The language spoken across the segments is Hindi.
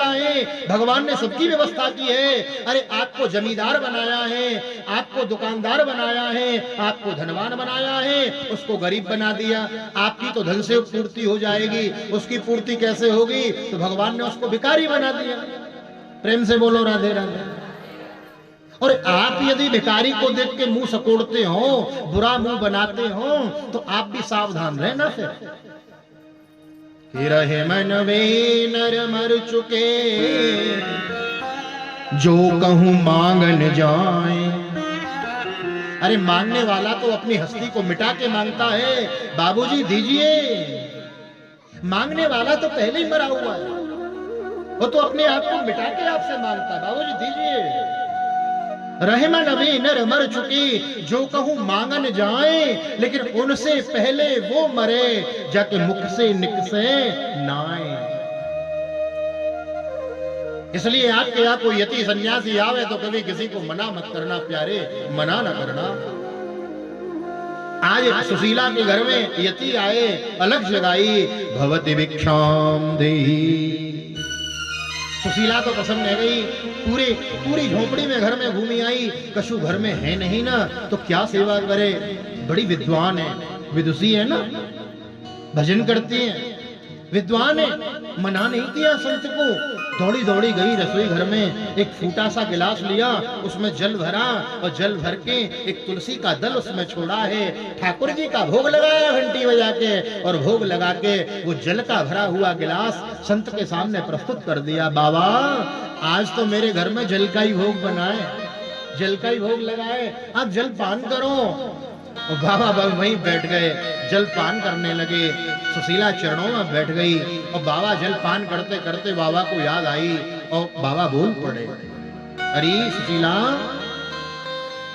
व्यवस्था है, भगवान ने सबकी व्यवस्था की है। अरे आपको जमींदार बनाया है, आपको दुकानदार बनाया है, आपको धनवान बनाया है, उसको गरीब बना दिया। आपकी तो धन से पूर्ति हो जाएगी, उसकी पूर्ति कैसे होगी? तो भगवान ने उसको भिखारी बना दिया। प्रेम से बोलो राधे राधे। और आप यदि भिखारी को देख के मुंह सकोड़ते हो, बुरा मुंह बनाते हो, तो आप भी सावधान रहना। फिर रहे मन वे नर मर चुके, जो कहूं मांग न जाए। अरे मांगने वाला तो अपनी हस्ती को मिटा के मांगता है, बाबूजी दीजिए। मांगने वाला तो पहले ही मरा हुआ है, वो तो अपने आप को मिटा के आपसे मांगता है, बाबूजी दीजिए। रहमन वे नर मर चुकी, जो कहूं मांगन जाए, लेकिन उनसे पहले वो मरे, जाके मुख से निकसे नाए। इसलिए आपके यहाँ कोई यति सन्यासी आवे तो कभी किसी को मना मत करना प्यारे, मना न करना। आज सुशीला के घर में यति आए, अलग जगाई, भवति भिक्षाम देहि। सुशीला तो पसंद रह गई, पूरी झोपड़ी में घर में घूमी आई, कशु घर में है नहीं ना, तो क्या सेवा करे। बड़ी विद्वान है, विदुषी है ना, भजन करती है, विद्वान है। मना नहीं किया संत को, दौड़ी दौड़ी गई रसोई घर में, एक फूटा सा गिलास लिया, उसमें जल भरा, और जल भर के एक तुलसी का दल उसमें छोड़ा है। ठाकुर जी का भोग लगाया घंटी बजा के, और भोग लगा के वो जल का भरा हुआ गिलास संत के सामने प्रस्तुत कर दिया। बाबा आज तो मेरे घर में जल का ही भोग बनाए, जल का ही भोग लगाए, आप जल पान करो। और बाबा वहीं बैठ गए, जल पान करने लगे। सुशीला चरणों में बैठ गई, और बाबा जल पान करते करते बाबा को याद आई, और बाबा बोल पड़े, अरे सुशीला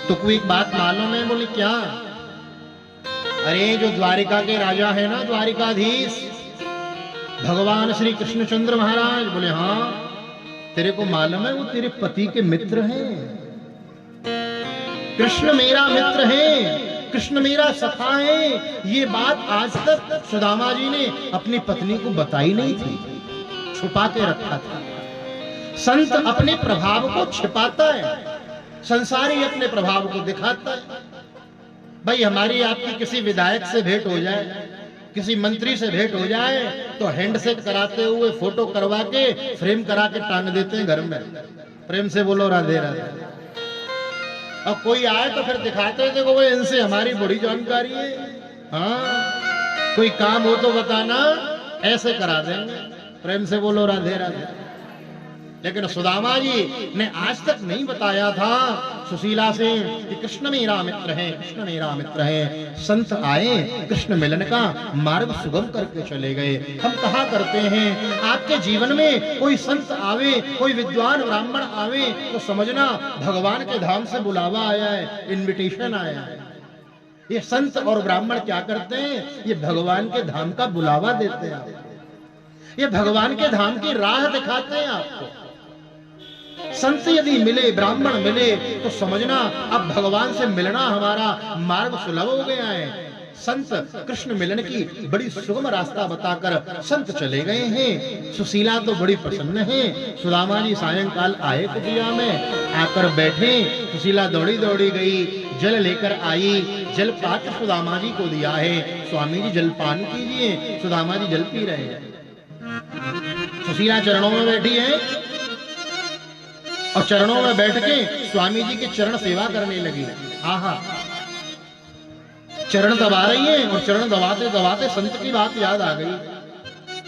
तुमको एक बात मालूम है? बोले क्या? अरे जो द्वारिका के राजा है ना, द्वारिकाधीश भगवान श्री कृष्णचंद्र महाराज। बोले हाँ। तेरे को मालूम है वो तेरे पति के मित्र हैं? कृष्ण मेरा मित्र है, कृष्ण मेरा सखा है। ये बात आज तक सुदामा जी ने अपनी पत्नी को बताई नहीं थी, छुपा के रखा था। संत अपने प्रभाव को छिपाता है, संसारी अपने प्रभाव को दिखाता है। भाई हमारी आपकी किसी विधायक से भेंट हो जाए, किसी मंत्री से भेंट हो जाए, तो हैंडशेक कराते हुए फोटो करवा के फ्रेम करा के टांग देते हैं घर में। प्रेम से बोलो राधे राधे। और कोई आए तो फिर दिखाते हैं, देखो भाई इनसे हमारी बड़ी जानकारी है। हाँ कोई काम हो तो बताना, ऐसे करा देंगे। प्रेम से बोलो राधे राधे। लेकिन सुदामा जी ने आज तक नहीं बताया था सुशीला से कि कृष्ण मेरा मित्र है, कृष्ण मेरा मित्र है। संत आए, कृष्ण मिलन का मार्ग सुगम करके चले गए। हम कहा करते हैं आपके जीवन में कोई संत आवे, कोई विद्वान ब्राह्मण आवे, तो समझना भगवान के धाम से बुलावा आया है, इनविटेशन आया है। ये संत और ब्राह्मण क्या करते हैं? ये भगवान के धाम का बुलावा देते हैं, ये भगवान के धाम की राह दिखाते हैं आपको। संत यदि मिले, ब्राह्मण मिले, तो समझना अब भगवान से मिलना हमारा मार्ग सुलभ हो गया है। संत कृष्ण मिलन की बड़ी सुगम रास्ता बताकर संत चले गए हैं। सुशीला तो बड़ी प्रसन्न है। सुदामा जी सायंकाल आए कुटिया में, आकर बैठे। सुशीला दौड़ी दौड़ी गई, जल लेकर आई, जल पात्र सुदामा जी को दिया है। स्वामी जी जल पान कीजिए। सुदामा जी जल पी रहे हैं। सुशीला चरणों में बैठी है, और चरणों में बैठ के स्वामी जी के चरण सेवा करने लगी। आहा, चरण दबा रही है, और चरण दबाते दबाते संत की बात याद आ गई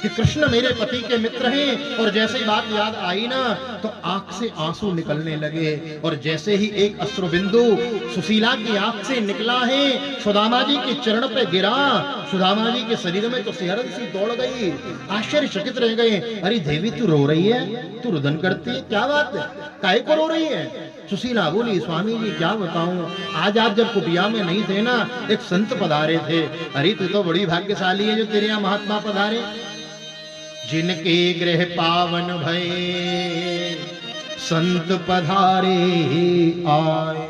कि कृष्ण मेरे पति के मित्र हैं। और जैसे ही बात याद आई ना, तो आंख से आंसू निकलने लगे। और जैसे ही एक अश्रुबिंदु सुशीला की आंख से निकला है, सुदामा जी के चरण पे गिरा, सुदामा जी के शरीर में तो सिहरन सी दौड़ गई। आश्चर्यचकित रह गए। अरे देवी तू रो रही है, तू रुदन करती है, क्या बात है, काहे को रो रही है? सुशीला बोली, स्वामी जी क्या बताऊं, आज आप जब कुटिया में नहीं थे ना, एक संत पधारे थे। अरे तू तो बड़ी भाग्यशाली है जो तेरे यहाँ महात्मा पधारे। जिनके गृह पावन भये संत पधारे आए।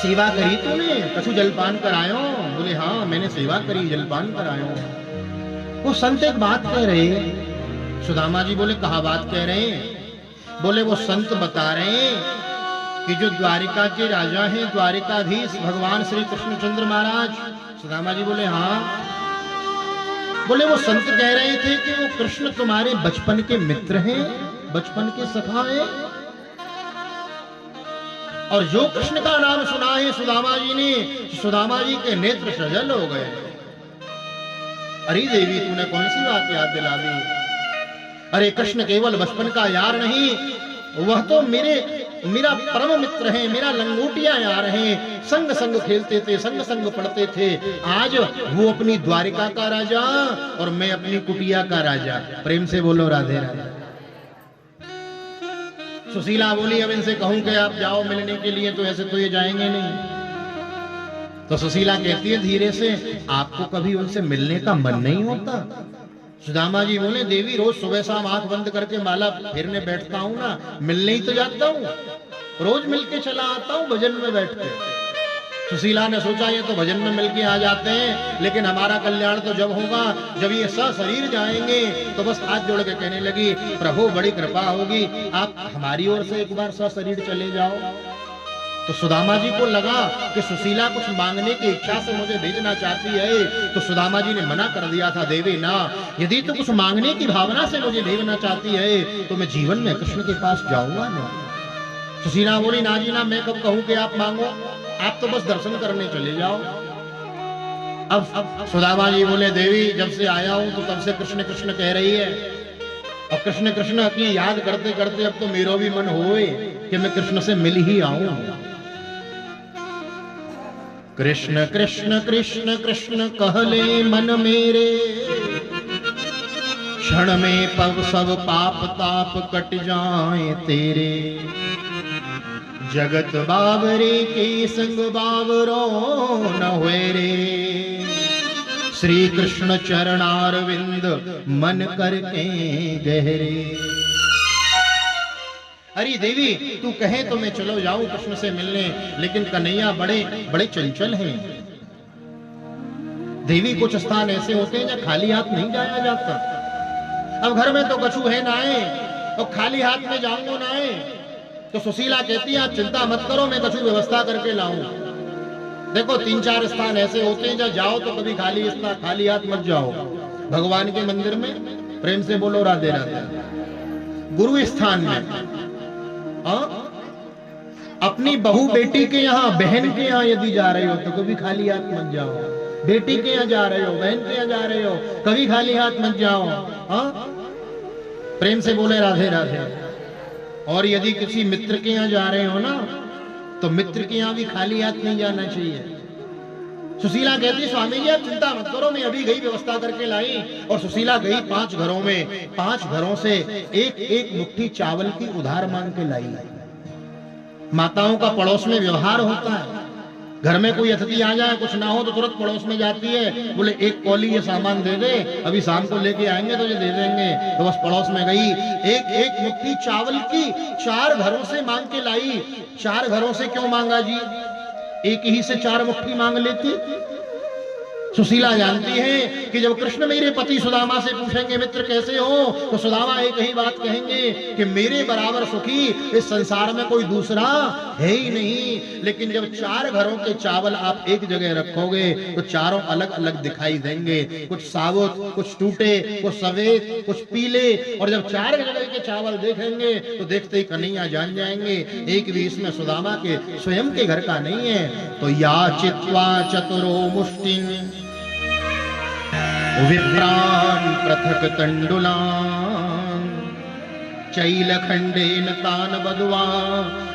सेवा करी तूने, कछु जलपान करायो? बोले हाँ मैंने सेवा करी, जलपान करायो। वो संत एक बात कह रहे, सुदामा जी बोले कहा बात कह रहे हैं? बोले वो संत बता रहे हैं कि जो द्वारिका के राजा हैं, द्वारिकाधीश भगवान श्री कृष्णचंद्र महाराज। सुदामा जी बोले हाँ। बोले वो संत कह रहे थे कि वो कृष्ण तुम्हारे बचपन के मित्र हैं, बचपन के सखा हैं, और जो कृष्ण का नाम सुना है सुदामा जी ने, सुदामा जी के नेत्र सजल हो गए। अरे देवी तूने कौन सी बात याद दिला दी? अरे कृष्ण केवल बचपन का यार नहीं, वह तो मेरा परम मित्र है, मेरा लंगोटिया यार है। संग संग खेलते थे, संग संग पढ़ते थे। आज वो अपनी द्वारिका का राजा और मैं अपनी कुटिया का राजा। प्रेम से बोलो राधे राधे। सुशीला बोली अब इनसे कहूं कि आप जाओ मिलने के लिए, तो ऐसे तो ये जाएंगे नहीं। तो सुशीला कहती है धीरे से, आपको कभी उनसे मिलने का मन नहीं होता? सुदामा जी बोले देवी रोज सुबह शाम आंख बंद करके माला फेरने बैठता हूँ ना, मिलने ही तो जाता हूँ, रोज मिलके चला आता हूँ भजन में बैठ के। सुशीला ने सोचा ये तो भजन में मिलके आ जाते हैं, लेकिन हमारा कल्याण तो जब होगा जब ये सशरीर जाएंगे। तो बस हाथ जोड़ के कहने लगी प्रभु बड़ी कृपा होगी, आप हमारी ओर से एक बार सशरीर चले जाओ। तो सुदामा जी को लगा कि सुशीला कुछ मांगने की इच्छा से मुझे भेजना चाहती है। तो सुदामा जी ने मना कर दिया था, देवी ना, यदि तो कुछ मांगने की भावना से मुझे भेजना चाहती है तो मैं जीवन में कृष्ण के पास जाऊंगा ना। सुशीला बोली ना जी ना, मैं कब कहूं कि आप मांगो, आप तो बस दर्शन करने चले जाओ। अब सुदामा जी बोले देवी जब से आया हूं तो तब से कृष्ण कृष्ण कह रही है, अब कृष्ण कृष्ण की याद करते करते अब तो मेरा भी मन होए कि मैं कृष्ण से मिल ही आऊं। कृष्ण कृष्ण कृष्ण कृष्ण कहले मन मेरे, क्षण में पव सब पाप ताप कट जाए तेरे। जगत बावरे के संग बावरो न हुए रे, श्री कृष्ण चरणारविंद मन करके गहरे। अरे देवी तू कहे तो मैं चलो जाऊं कृष्ण से मिलने, लेकिन कन्हैया बड़े बड़े चंचल हैं। देवी कुछ स्थान ऐसे होते हैं जहाँ खाली हाथ नहीं जाया जाता। अब घर में तो कछु है ना है, तो खाली हाथ में जाऊंगा ना है। तो सुशीला कहती है आप चिंता मत करो, मैं कछु व्यवस्था करके लाऊं। देखो 3-4 स्थान ऐसे होते हैं जहाँ जाओ तो कभी खाली हाथ मत जाओ। भगवान के मंदिर में, प्रेम से बोलो राधे राधे। गुरु स्थान में, अपनी बहू बेटी के यहाँ, बहन के यहाँ यदि जा रहे हो तो कभी खाली हाथ मत जाओ। बेटी के यहाँ जा रहे हो, बहन के यहाँ जा रहे हो, कभी खाली हाथ मत जाओ। प्रेम से बोले राधे राधे। और यदि किसी मित्र के यहाँ जा रहे हो ना, तो मित्र के यहाँ भी खाली हाथ नहीं जाना चाहिए। सुशीला कहती स्वामी जी आप चिंता मत करो, मैं अभी गई व्यवस्था करके लाई। और सुशीला गई 5 घरों में, 5 घरों से एक मुट्ठी चावल की उधार मांग के लाई। माताओं का पड़ोस में व्यवहार होता है, घर में कोई अतिथि आ जाए कुछ ना हो तो तुरंत पड़ोस में जाती है, बोले एक कौली ये सामान दे दे, अभी शाम को लेके आएंगे तो ये दे देंगे। तो बस पड़ोस में गई, एक मुट्ठी चावल की 4 घरों से मांग के लाई। 4 घरों से क्यों मांगा जी, एक ही से 4 मुट्ठी मांग लेती। सुशीला जानती है कि जब कृष्ण मेरे पति सुदामा से पूछेंगे मित्र कैसे हो, तो सुदामा एक ही बात कहेंगे कि मेरे बराबर सुखी इस संसार में कोई दूसरा है ही नहीं। लेकिन जब 4 घरों के चावल आप एक जगह रखोगे तो चारों अलग अलग दिखाई देंगे, कुछ साबुत, कुछ टूटे, कुछ सफेद, कुछ पीले। और जब 4 जगह के चावल देखेंगे तो देखते ही कन्हैया जान जाएंगे एक भी इसमें सुदामा के स्वयं के घर का नहीं है। तो या चित्वा चतुरो मुष्टिन विप्रान पृथक तंडुलान, चैलखंडेन तान बधवा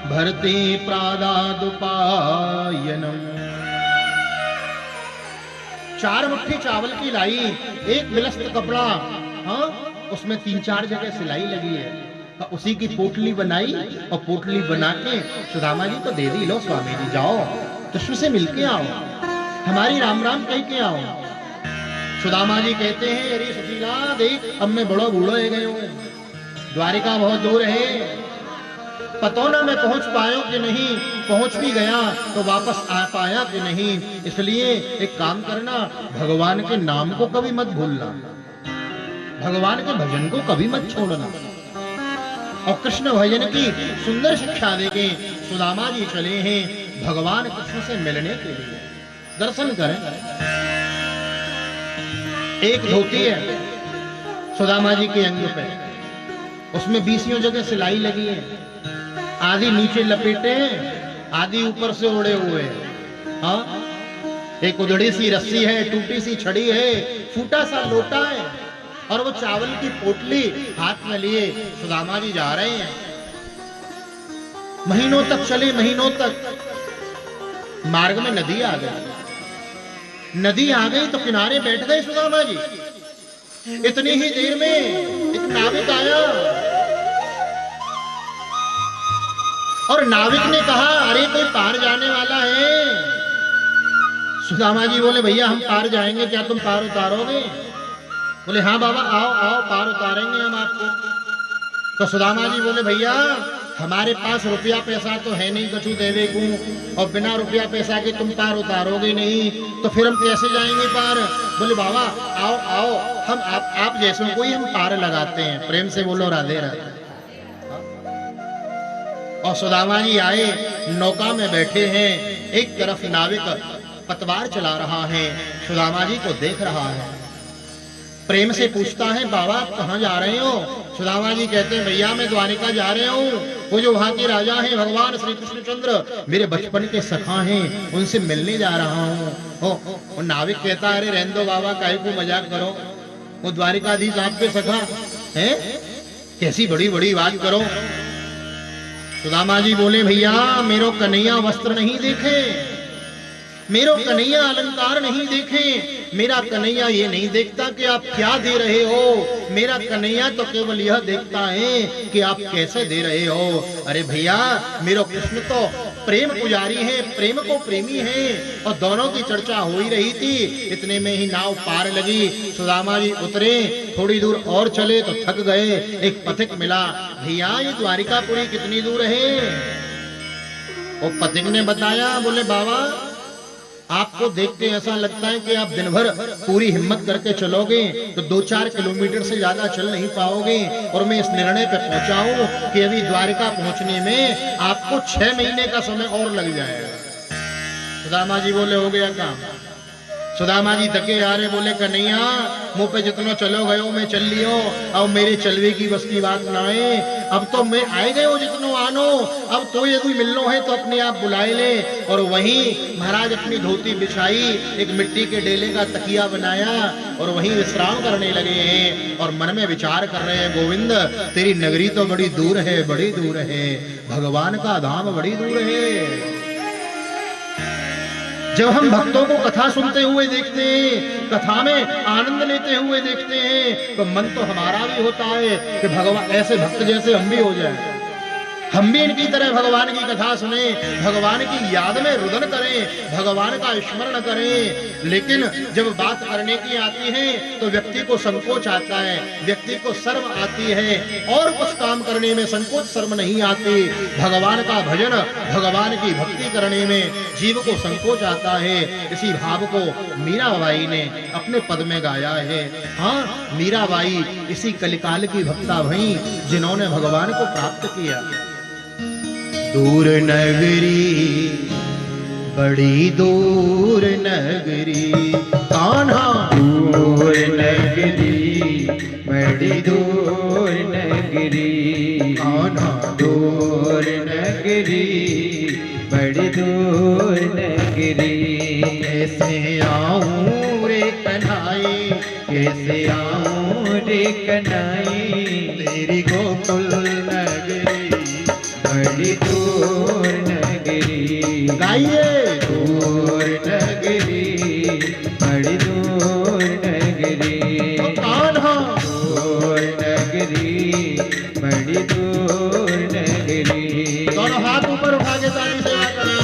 भरते प्रादादुपायनम। 4 मुट्ठी चावल की लाई, एक विलस्त कपड़ा, उसमें 3-4 जगह सिलाई लगी है। तो उसी की पोटली बनाई और पोटली बना के सुदामा जी को दे दी, लो स्वामी जी जाओ कृष्ण से मिलके आओ, हमारी राम राम कह के आओ। सुदामा जी कहते हैं अरे सुशीला देख अब मैं बड़ो बूढ़ो हो गए हूँ, द्वारिका बहुत दूर है, पतो ना मैं पहुंच पाया कि नहीं, पहुंच भी गया तो वापस आ पाया कि नहीं। इसलिए एक काम करना, भगवान के नाम को कभी मत भूलना, भगवान के भजन को कभी मत छोड़ना। और कृष्ण भजन की सुंदर शिक्षा देके सुदामा जी चले हैं भगवान कृष्ण से मिलने के लिए। दर्शन करें। एक धोती है सुदामा जी के अंग पे, उसमें 20 जगह सिलाई लगी है, आधी नीचे लपेटे हैं, आधी ऊपर से ओढ़े हुए हैं। हाँ, एक उधड़ी सी रस्सी है, टूटी सी छड़ी है, फूटा सा लोटा है, और वो चावल की पोटली हाथ में लिए सुदामा जी जा रहे हैं। महीनों तक चले, महीनों तक। मार्ग में नदी आ गई। नदी आ गई तो किनारे बैठ गए सुदामा जी। इतनी ही देर में एक नाविक आया और नाविक ने कहा, अरे कोई पार जाने वाला है। सुदामा जी बोले, भैया हम पार जाएंगे, क्या तुम पार उतारोगे? बोले, हाँ बाबा, आओ आओ, पार उतारेंगे हम आपको। तो सुदामा जी बोले, भैया हमारे पास रुपया पैसा तो है नहीं कछु देवे को, और बिना रुपया पैसा के तुम पार उतारोगे नहीं, तो फिर हम कैसे जाएंगे पार? बोले, बाबा आओ आओ, हम आप जैसों को ही हम पार लगाते हैं। प्रेम से बोलो राधे राधे। और सुदामा जी आए, नौका में बैठे हैं, एक तरफ नाविक पतवार चला रहा है, सुदामा जी को देख रहा है। प्रेम से पूछता है, बाबा आप कहाँ जा रहे हो? सुदामा जी कहते हैं, भैया मैं द्वारिका जा रहे हूँ, वो जो वहां के राजा हैं भगवान श्री कृष्णचंद्र मेरे बचपन के सखा हैं, उनसे मिलने जा रहा हूँ। नाविक कहता है, अरे रहने दो बाबा, काहे को मजाक करो, वो द्वारिकाधीश आपके सखा है, कैसी बड़ी बड़ी बात करो। सुदामा जी बोले, भैया मेरो कन्हैया वस्त्र नहीं देखे, मेरो कन्हैया अलंकार नहीं देखे, मेरा कन्हैया ये नहीं देखता कि आप क्या दे रहे हो, मेरा कन्हैया तो केवल यह देखता है कि आप कैसे दे रहे हो। अरे भैया मेरो कृष्ण तो प्रेम पुजारी है, प्रेम को प्रेमी है, और दोनों की चर्चा हो ही रही थी। इतने में ही नाव पार लगी, सुदामा जी उतरे, थोड़ी दूर और चले तो थक गए। एक पथिक मिला, भैया ये द्वारिकापुरी कितनी दूर है? वो पथिक ने बताया, बोले बाबा आपको देख के ऐसा लगता है कि आप दिन भर पूरी हिम्मत करके चलोगे तो 2-4 किलोमीटर से ज्यादा चल नहीं पाओगे, और मैं इस निर्णय पे पहुंचा हूं कि अभी द्वारिका पहुंचने में आपको 6 महीने का समय और लग जाएगा। सुदामा जी बोले, हो गया काम। सुदामा जी थके आ रहे, बोले, कन्हैया मुंह पे जितना चलो गयो मैं चल लियो, अब मेरे चलवे की बस की बात ना है, अब तो मैं आए गए हो जितनो आनो, अब तो ये कोई मिलनो है तो अपने आप बुलाए ले। और वहीं महाराज अपनी धोती बिछाई, एक मिट्टी के डेले का तकिया बनाया और वहीं विश्राम करने लगे हैं, और मन में विचार कर रहे हैं, गोविंद तेरी नगरी तो बड़ी दूर है, बड़ी दूर है, भगवान का धाम बड़ी दूर है। जब हम भक्तों को कथा सुनते हुए देखते हैं, कथा में आनंद लेते हुए देखते हैं, तो मन तो हमारा भी होता है कि भगवान ऐसे भक्त जैसे हम भी हो जाएं, हम भी इनकी तरह भगवान की कथा सुने, भगवान की याद में रुदन करें, भगवान का स्मरण करें। लेकिन जब बात करने की आती है तो व्यक्ति को संकोच आता है, व्यक्ति को शर्म आती है, और कुछ काम करने में संकोच शर्म नहीं आती। भगवान का भजन, भगवान की भक्ति करने में जीव को संकोच आता है। इसी भाव को मीराबाई ने अपने पद में गाया है। हाँ, मीराबाई इसी कलिकाल की भक्ता भई जिन्होंने भगवान को प्राप्त किया। दूर नगरी, बड़ी दूर नगरी, कान्हा दूर नगरी, बड़ी दूर नगरी, कान्हा दूर नगरी, बड़ी दूर नगरी। कैसे आऊं रे कन्हाई, कैसे आऊं रे कन्हाई, तेरी गोकुल नगरी, बड़ी दूर नगरी। गाइए, दूर नगरी, बड़ी दूर नगरी, कान्हा दूर नगरी, बड़ी दूर नगरी। दोनों हाथ ऊपर उठा के ताली सेवा करें।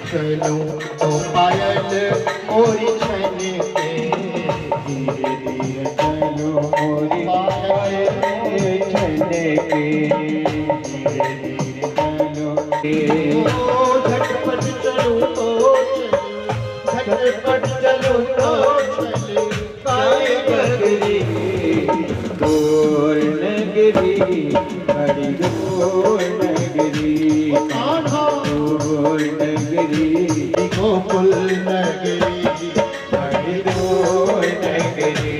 चलूं तो पायल मोरी छन के, धीरे धीरे चलूं मोरी पायल छन के, धीरे धीरे चलूं झटपट चलूं तो झटपट चलूं तो चले काय बकरी, दूर नगरी बड़ी दूर नगरी, दूर नगरी गोकुल नगरी बड़ी दूर नगरी,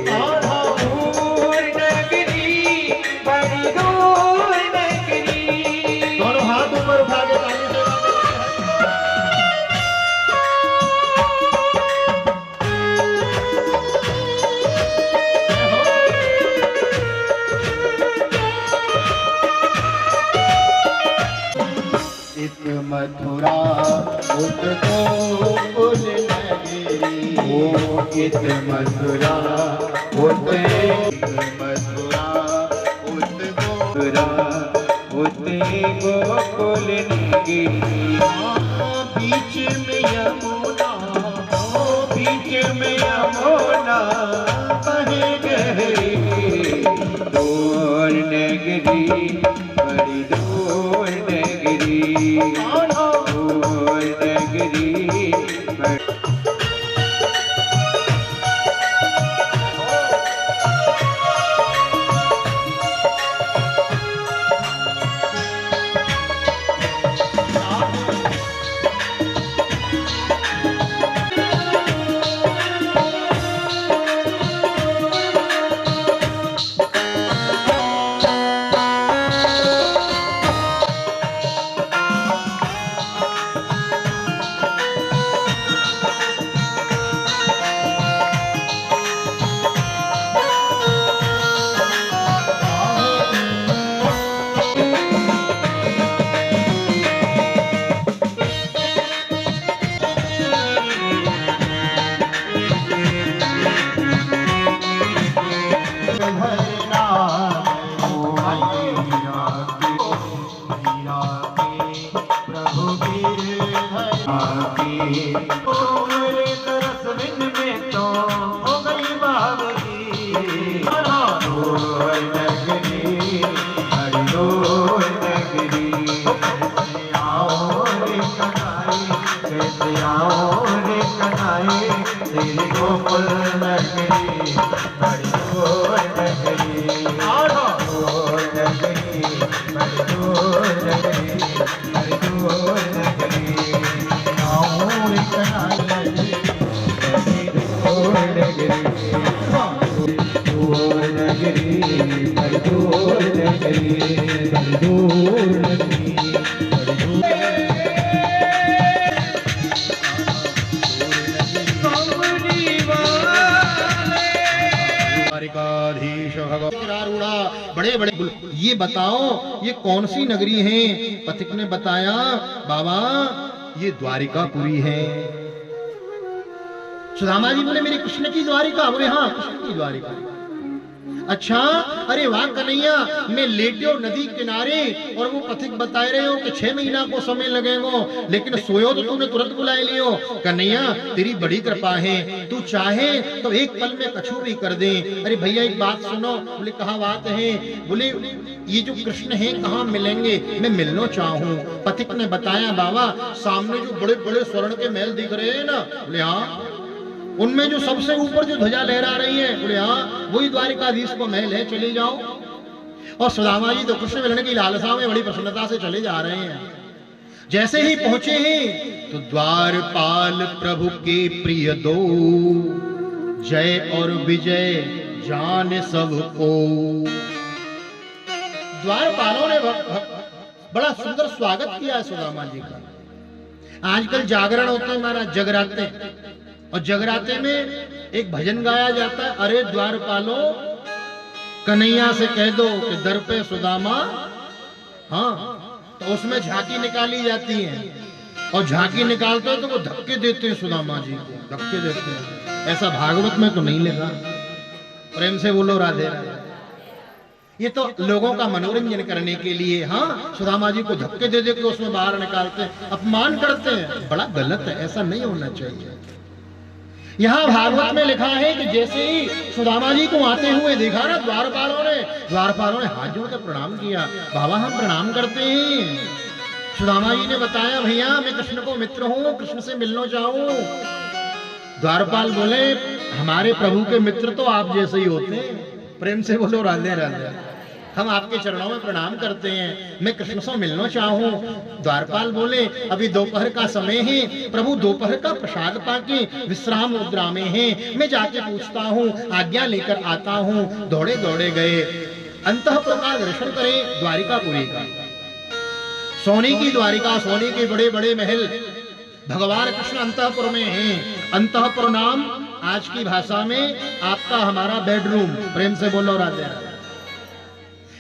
दूर नगरी बड़ी दूर नगरी। दोनों हाथ ऊपर उठा के ताली से इत मथुरा उत गोकुल नगरी, ओ इत मथुरा उते मथुरा उत मथुरा उते गोकुल नगरी, बीच में यमुना, बीच में यमुना बहे गहरी, दूर नगरी बड़ी दूर नगरी, दूर नगरी बड़ी गोकुल नगरी बड़ी दूर नगरी, दूर नगरी बड़ी दूर नगरी, बड़ी दूर नगरी, आऊं रे कन्हैया बड़ी दूर नगरी, दूर नगरी बड़ी दूर नगरी, बड़ी दूर नगरी, बड़ी दूर द्वारिकाधीश भगवान बड़े बड़े ये बताओ ये कौन सी नगरी है? पथिक ने बताया बाबा ये द्वारिकापुरी है। सुदामा जी बोले मेरे कृष्ण की द्वारिका? बोले हाँ कृष्ण की द्वारिका। अच्छा, अरे वाह कन्हैया, मैं लेटे हो नदी किनारे और वो पथिक बता रहे हो कि 6 महीना को समय लगेगा, लेकिन सोयो तो तूने तुरंत बुलाए लियो। कन्हैया तेरी बड़ी कृपा है, तू चाहे तो एक पल में कछु भी कर दे। अरे भैया एक बात सुनो। बोले कहाँ बात है? बोले ये जो कृष्ण है कहाँ मिलेंगे, मैं मिलना चाहूँ। पथिक ने बताया बाबा सामने जो बड़े बड़े स्वर्ण के महल दिख रहे हैं ना, बोले हाँ, उनमें जो सबसे ऊपर जो ध्वजा लहरा रही है, बोले हाँ वही द्वारिकाधीश को महल है, चले जाओ। और सुदामा जी तो कृष्ण मिलने की लालसा में बड़ी प्रसन्नता से चले जा रहे हैं। जैसे ही पहुंचे हैं तो द्वारपाल प्रभु के प्रिय दो, जय और विजय जान सबको। द्वारपालों ने बड़ा सुंदर स्वागत किया है सुदामा जी का। आजकल जागरण होते हैं महाराज, जगराते, और जगराते में एक भजन गाया जाता है, अरे द्वारपालो कन्हैया से कह दो कि दर पे सुदामा। हाँ, तो उसमें झांकी निकाली जाती है, और झांकी निकालते हैं तो वो धक्के देते हैं सुदामा जी को, धक्के देते हैं। ऐसा भागवत में तो नहीं लिखा। प्रेम से बोलो राधे राधे। ये तो लोगों का मनोरंजन करने के लिए, हाँ, सुदामा जी को धक्के दे दे के उसमें बाहर निकालते हैं, अपमान करते हैं। बड़ा गलत है, ऐसा नहीं होना चाहिए। यहाँ भागवत में लिखा है कि जैसे ही सुदामा जी को आते हुए देखा ना, द्वारपालों ने हाथ जोड़ कर प्रणाम किया। बाबा हम प्रणाम करते हैं। सुदामा जी ने बताया, भैया मैं कृष्ण को मित्र हूँ, कृष्ण से मिलना चाहूँ। द्वारपाल बोले, हमारे प्रभु के मित्र तो आप जैसे ही होते हैं। प्रेम से बोलो राधे राधे। हम आपके चरणों में प्रणाम करते हैं, मैं कृष्ण से मिलना चाहूं। द्वारपाल बोले, अभी दोपहर का समय है, प्रभु दोपहर का प्रसाद पाके विश्राम मुद्रा में हैं, मैं जाके पूछता हूँ, आज्ञा लेकर आता हूँ। दौड़े दौड़े गए, अंतःपुर का दर्शन करें द्वारिकापुरी का। सोने की द्वारिका, सोने के बड़े बड़े महल, भगवान कृष्ण अंतःपुर में हैं। अंतःपुर नाम आज की भाषा में आपका हमारा बेडरूम। प्रेम से बोलो राधे राधे।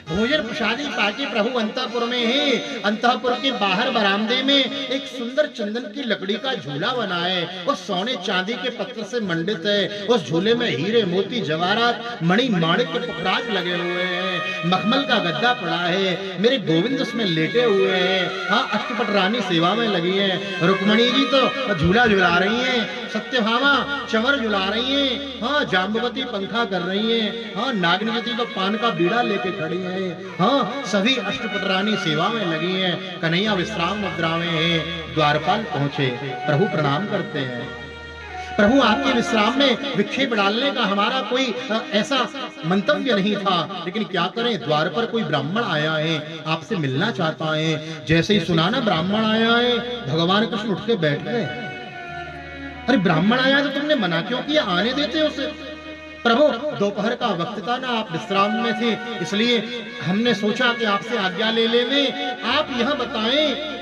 भोजन प्रसादी पाके प्रभु अंतःपुर में है। अंतःपुर के बाहर बरामदे में एक सुंदर चंदन की लकड़ी का झूला बना है, वो सोने चांदी के पत्थर से मंडित है। उस झूले में हीरे मोती जवाहरात मणि माणिक के पुखराज लगे हुए हैं। मखमल का गद्दा पड़ा है, मेरे गोविंद उसमें लेटे हुए हैं। हाँ, अष्टपट रानी सेवा में लगी है। रुक्मणी जी तो झूला झुला रही है, सत्यभामा चंवर झुला रही है। हाँ, जाम्बवती पंखा कर रही है। हाँ, नागनियति तो पान का बीड़ा लेके खड़ी है। हाँ, सभी अष्टपट रानी सेवा में लगी हैं। कन्हैया विश्राम मुद्रा में है। द्वारपाल पहुंचे, प्रभु प्रणाम करते हैं। प्रभु आपके विश्राम में विक्षेप डालने का हमारा कोई ऐसा मंतव्य नहीं था, लेकिन क्या करें, द्वार पर कोई ब्राह्मण आया है, आपसे मिलना चाहता है। जैसे ही सुना ना ब्राह्मण आया है, भगवान कृष्ण उठ के बैठ गए। अरे ब्राह्मण आया तो तुमने मना क्यों किया, आने देते उसे। प्रभु दोपहर का वक्त था ना, आप विश्राम में थे, इसलिए हमने सोचा कि आपसे आज्ञा ले लें। आप यह बताएं।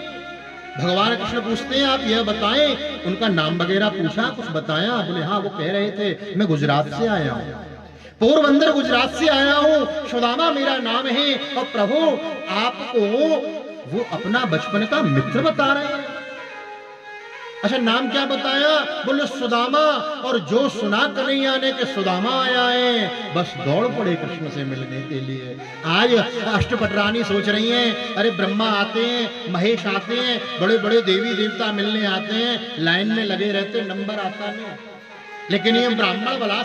भगवान कृष्ण पूछते हैं, आप यह बताएं। उनका नाम वगैरह पूछा, कुछ बताया। बोले हाँ, वो कह रहे थे मैं गुजरात से आया हूँ, पोरबंदर गुजरात से आया हूँ, सुदामा मेरा नाम है। और प्रभु आपको वो अपना बचपन का मित्र बता रहे हैं। अच्छा, नाम क्या बताया? बोले सुदामा। और जो सुना कन्हैया ने कि सुदामा आया है, बस दौड़ पड़े कृष्ण से मिलने के लिए। आज अष्टपट रानी सोच रही हैं, अरे ब्रह्मा आते हैं, महेश आते हैं, बड़े बड़े देवी देवता मिलने आते हैं, लाइन में लगे रहते, नंबर आता नहीं। लेकिन ये ब्राह्मण बड़ा